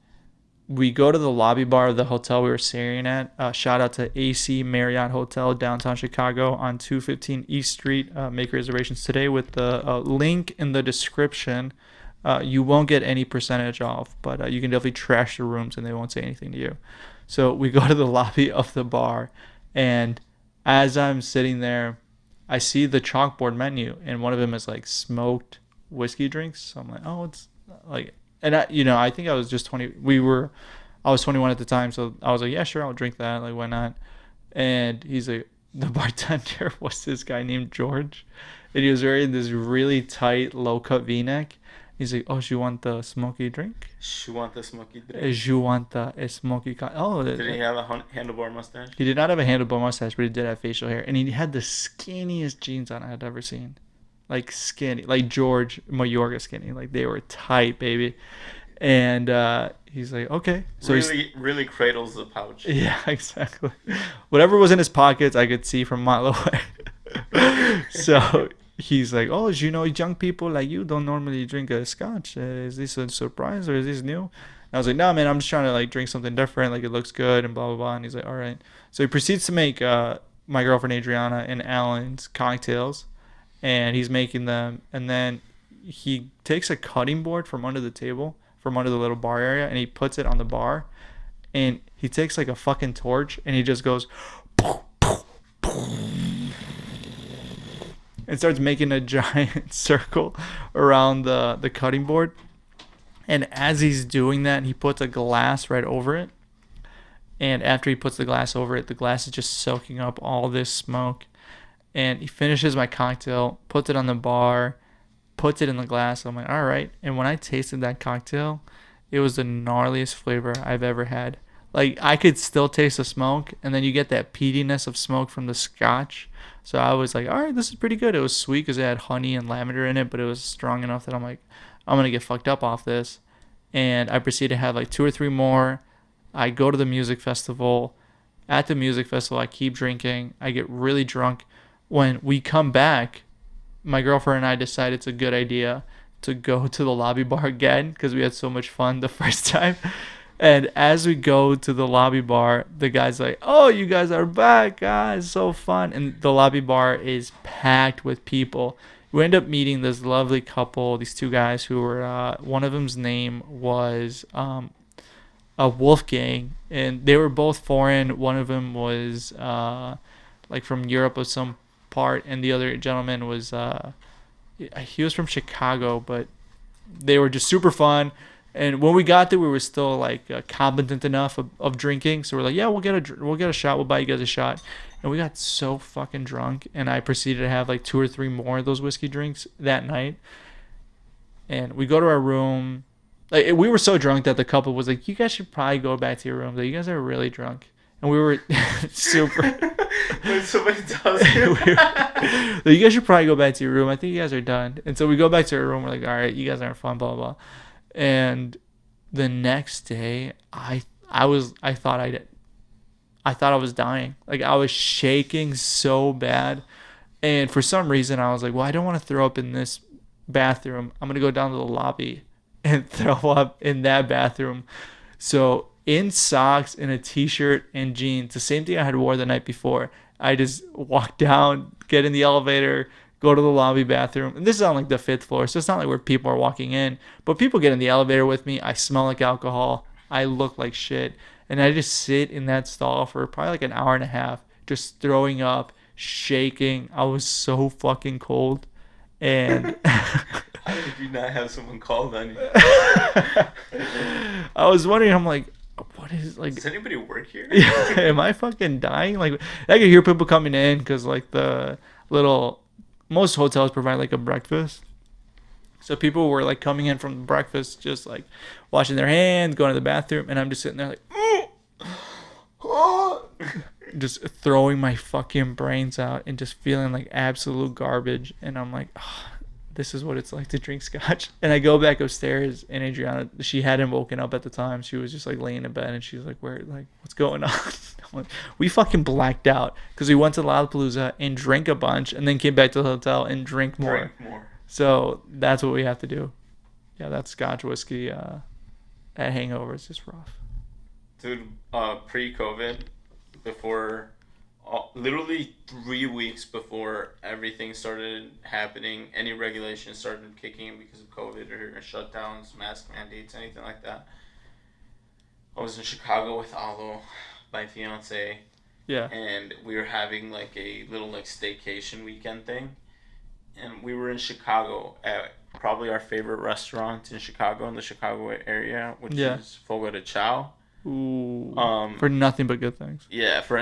we go to the lobby bar of the hotel we were staying at. Shout out to AC Marriott Hotel, downtown Chicago on 215 East Street. Make reservations today with the link in the description. You won't get any percentage off, but you can definitely trash the rooms and they won't say anything to you. So we go to the lobby of the bar, and as I'm sitting there, I see the chalkboard menu, and one of them is like smoked whiskey drinks. So I'm like, oh, it's like... And I think I was just 20. I was 21 at the time, so I was like, yeah, sure, I'll drink that. Like, why not? And he's like, the bartender was this guy named George, and he was wearing this really tight, low-cut V-neck. He's like, oh, you want the smoky drink?
You want the smoky drink?
You want the smoky...
Did he have a handlebar mustache?
He did not have a handlebar mustache, but he did have facial hair, and he had the skinniest jeans on I had ever seen. Like skinny, like George Mayorga skinny, like they were tight, baby. And he's like, okay, so
really cradles the pouch.
Yeah, exactly. Whatever was in his pockets, I could see from a mile away. So he's like, oh, you know, young people like you don't normally drink a scotch. Is this a surprise or is this new? And I was like, no, man, I'm just trying to like drink something different. Like it looks good and blah blah blah. And he's like, all right. So he proceeds to make my girlfriend Adriana and Alan's cocktails. And he's making them, and then he takes a cutting board from under the table, from under the little bar area, and he puts it on the bar, and he takes like a fucking torch, and he just goes and starts making a giant circle around the cutting board. And as he's doing that, he puts a glass right over it, and after he puts the glass over it, the glass is just soaking up all this smoke. And he finishes my cocktail, puts it on the bar, puts it in the glass. I'm like, all right. And when I tasted that cocktail, it was the gnarliest flavor I've ever had. Like, I could still taste the smoke, and then you get that peatiness of smoke from the scotch. So I was like, all right, this is pretty good. It was sweet because it had honey and lavender in it, but it was strong enough that I'm like, I'm going to get fucked up off this. And I proceed to have like 2 or 3 more. I go to the music festival. At the music festival, I keep drinking. I get really drunk. When we come back, my girlfriend and I decide it's a good idea to go to the lobby bar again because we had so much fun the first time. And as we go to the lobby bar, the guy's like, oh, you guys are back, guys, so fun. And the lobby bar is packed with people. We end up meeting this lovely couple, these 2 guys who were, one of them's name was Wolfgang, and they were both foreign. One of them was like from Europe of some part, and the other gentleman was he was from Chicago, but they were just super fun. And when we got there, we were still like competent enough of drinking, so we're like, yeah, we'll get a shot, we'll buy you guys a shot. And we got so fucking drunk, and I proceeded to have like 2 or 3 more of those whiskey drinks that night. And we go to our room. Like, we were so drunk that the couple was like, you guys should probably go back to your room. Like, you guys are really drunk. And we were super...
When somebody tells you.
Like, you guys should probably go back to your room. I think you guys are done. And so we go back to our room. We're like, all right, you guys aren't fun, blah, blah, blah. And the next day, I thought I was dying. Like, I was shaking so bad. And for some reason, I was like, well, I don't want to throw up in this bathroom. I'm going to go down to the lobby and throw up in that bathroom. So in socks and a t-shirt and jeans, the same thing I had wore the night before, I just walk down, get in the elevator, go to the lobby bathroom. And this is on like the 5th floor, so it's not like where people are walking in. But people get in the elevator with me. I smell like alcohol. I look like shit. And I just sit in that stall for probably like an hour and a half, just throwing up, shaking. I was so fucking cold. And
how did you not have someone called on you?
I was wondering, I'm like, what is, like,
does anybody work here?
Am I fucking dying? Like, I could hear people coming in because like the little, most hotels provide like a breakfast. So people were like coming in from breakfast, just like washing their hands, going to the bathroom, and I'm just sitting there like, just throwing my fucking brains out and just feeling like absolute garbage. And I'm like, this is what it's like to drink scotch. And I go back upstairs, and Adriana, she hadn't woken up at the time. She was just like laying in bed, and she was like, what's going on? I'm like, we fucking blacked out because we went to Lollapalooza and drank a bunch, and then came back to the hotel and drank more. So that's what we have to do. Yeah, that scotch whiskey at hangover is just rough.
Dude, pre-COVID, before, literally 3 weeks before everything started happening, any regulations started kicking in because of COVID or shutdowns, mask mandates, anything like that. I was in Chicago with Alo, my fiance.
Yeah.
And we were having like a little like staycation weekend thing. And we were in Chicago at probably our favorite restaurant in Chicago, in the Chicago area, which is Fogo de Chao.
Ooh. For nothing but good things.
Yeah, for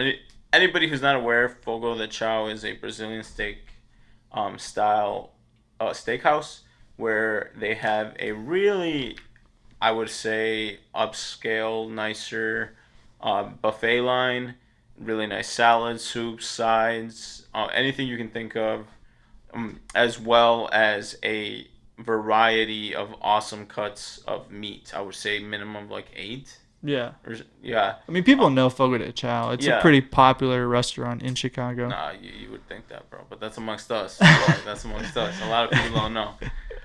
anybody who's not aware, Fogo de Chao is a Brazilian steak style steakhouse where they have a really, I would say, upscale, nicer buffet line, really nice salads, soups, sides, anything you can think of. As well as a variety of awesome cuts of meat. I would say minimum like 8.
Yeah.
Yeah.
I mean, people know Fogo de Chao. It's a pretty popular restaurant in Chicago.
Nah, you would think that, bro. But that's amongst us. That's amongst us. A lot of people don't know.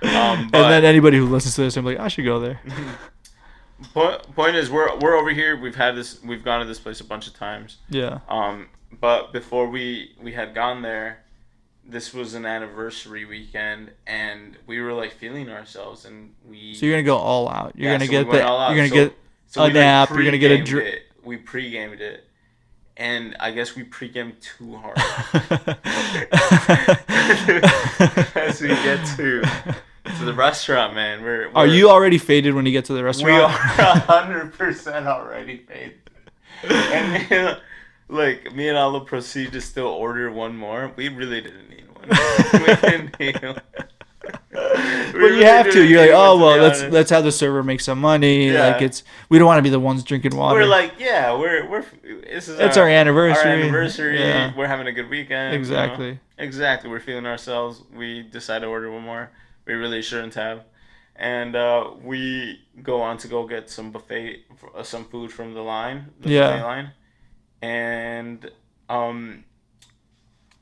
And then anybody who listens to this, I'm like, I should go there.
Point is, we're over here. We've gone to this place a bunch of times.
Yeah.
But before we had gone there, this was an anniversary weekend, and we were like feeling ourselves, and we.
So you're gonna go all out. You're gonna get
a
nap. You're gonna get a drink.
We pre-gamed it, and I guess we pre-gamed too hard. As we get to the restaurant, man,
Are you already faded when you get to the restaurant?
We are 100% already faded, and. Like, me and Allo proceed to still order one more. We really didn't need one. We didn't need one.
But you have to. You're like, oh, well, let's have the server make some money.
Yeah.
Like, we don't want to be the ones drinking water.
We're like, yeah, it's
our anniversary.
Our anniversary.
Yeah.
We're having a good weekend.
Exactly.
You know? Exactly. We're feeling ourselves. We decide to order one more. We really shouldn't have. And we go on to go get some food from the line. Buffet line. And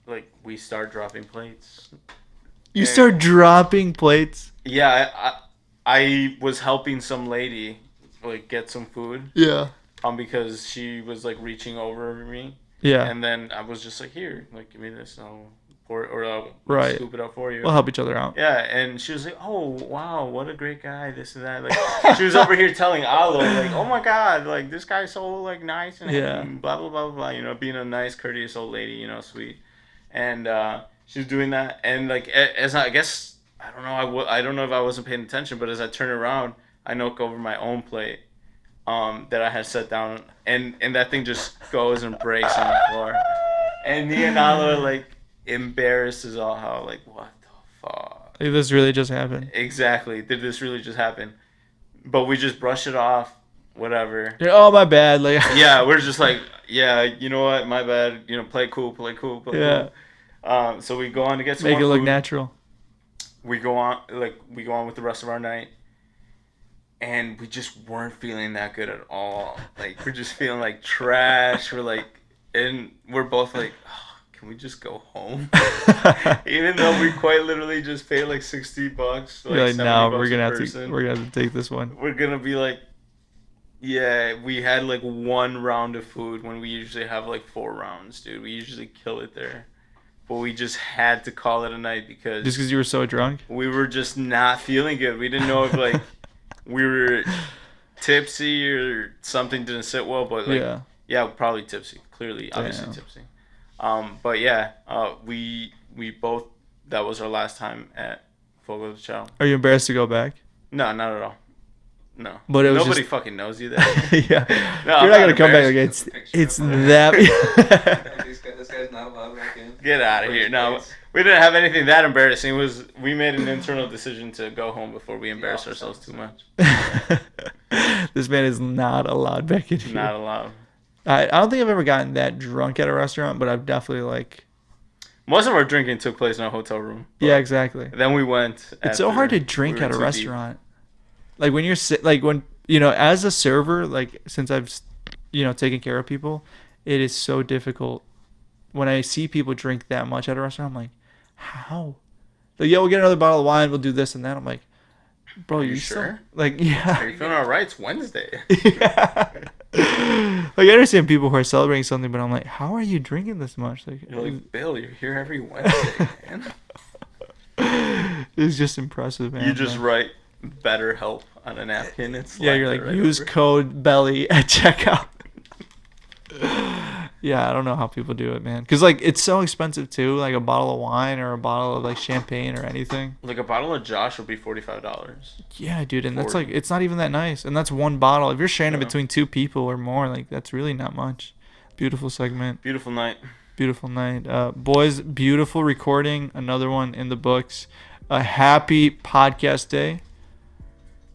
like we start dropping plates.
You start dropping plates?
Yeah, I was helping some lady like get some food.
Yeah.
Because she was like reaching over me.
Yeah.
And then I was just like, here, like give me this, and I'll pour it, or I'll scoop it up for you.
We'll help each other out.
Yeah, and she was like, oh wow, what a great guy, this and that. Like she was over here telling Alo, like, oh my god, like this guy's so like nice and blah blah blah blah, you know, being a nice, courteous old lady, you know, sweet. And she was doing that, and like as I guess I don't know if I wasn't paying attention, but as I turn around, I knock over my own plate that I had set down, and that thing just goes and breaks on the floor. And me and Alo are like embarrassed as all hell, like, what the fuck?
Did this really just happen?
Exactly. Did this really just happen? But we just brush it off, whatever.
Oh, my bad. Like,
yeah, we're just like, yeah, you know what? My bad. You know, play cool. Cool. So we go on to get some
Make
more
it look
food.
natural.
We go on with the rest of our night. And we just weren't feeling that good at all. Like, we're just feeling like trash. And we're both like, oh, can we just go home? Even though we quite literally just paid like $60, like
no, we're gonna have to take this one.
We're gonna be like, yeah, we had like one round of food when we usually have like 4 rounds, dude. We usually kill it there, but we just had to call it a night because
you were so drunk.
We were just not feeling good. We didn't know if like we were tipsy or something didn't sit well, but like yeah, probably tipsy. Clearly, obviously tipsy. But yeah, we both, that was our last time at Fogo de Chao.
Are you embarrassed to go back?
No, not at all. No.
But it was
nobody fucking knows you there.
Yeah.
No,
you're not gonna come back again. It's that.
This guy's not allowed back in.
Get out of here. No, We didn't have anything that embarrassing. We made an internal decision to go home before we embarrassed ourselves too much.
This man is not allowed back in here.
Not allowed.
I don't think I've ever gotten that drunk at a restaurant, but I've definitely like.
Most of our drinking took place in a hotel room.
Yeah, exactly.
Then we went.
It's so hard to drink at a restaurant. Like when you're as a server, like since I've taken care of people, it is so difficult. When I see people drink that much at a restaurant, I'm like, how? Like, yeah, we'll get another bottle of wine. We'll do this and that. I'm like, bro, you sure? Like, yeah.
Are you feeling all right? It's Wednesday.
Yeah. Like, I understand people who are celebrating something, but I'm like, how are you drinking this much? Like,
you're like, Bill, you're here every Wednesday, man.
It's just impressive, man.
You just write better help on a napkin. It's
you're like, right use code BELLY at checkout. Yeah, I don't know how people do it, man. Because, like, it's so expensive, too. Like, a bottle of wine or a bottle of, like, champagne or anything.
Like, a bottle of Josh would be $45.
Yeah, dude. And that's, like, it's not even that nice. And that's one bottle. If you're sharing it between two people or more, like, that's really not much. Beautiful segment.
Beautiful night.
Beautiful night. Boys, beautiful recording. Another one in the books. A happy podcast day.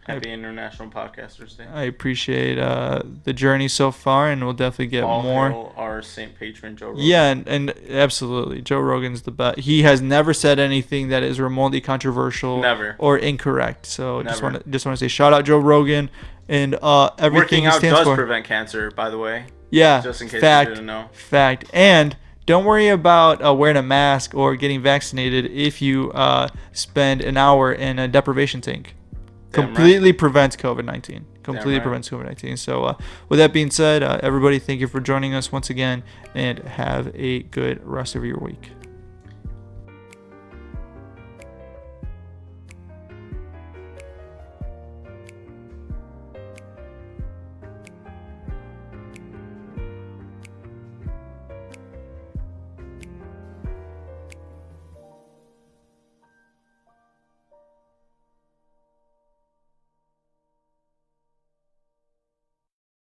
Happy International Podcasters Day.
I appreciate the journey so far, and we'll definitely get more.
Hail our Saint Patron, Joe Rogan.
Yeah, and absolutely. Joe Rogan's the best. He has never said anything that is remotely controversial or incorrect. So just want to say shout out Joe Rogan and everything
Working
he
out
stands
does
for.
Prevent cancer, by the way.
Yeah,
just in case
fact,
you didn't know.
Fact. And don't worry about wearing a mask or getting vaccinated if you spend an hour in a deprivation tank. Completely prevents COVID-19. Completely prevents COVID-19. So with that being said, everybody, thank you for joining us once again, and have a good rest of your week.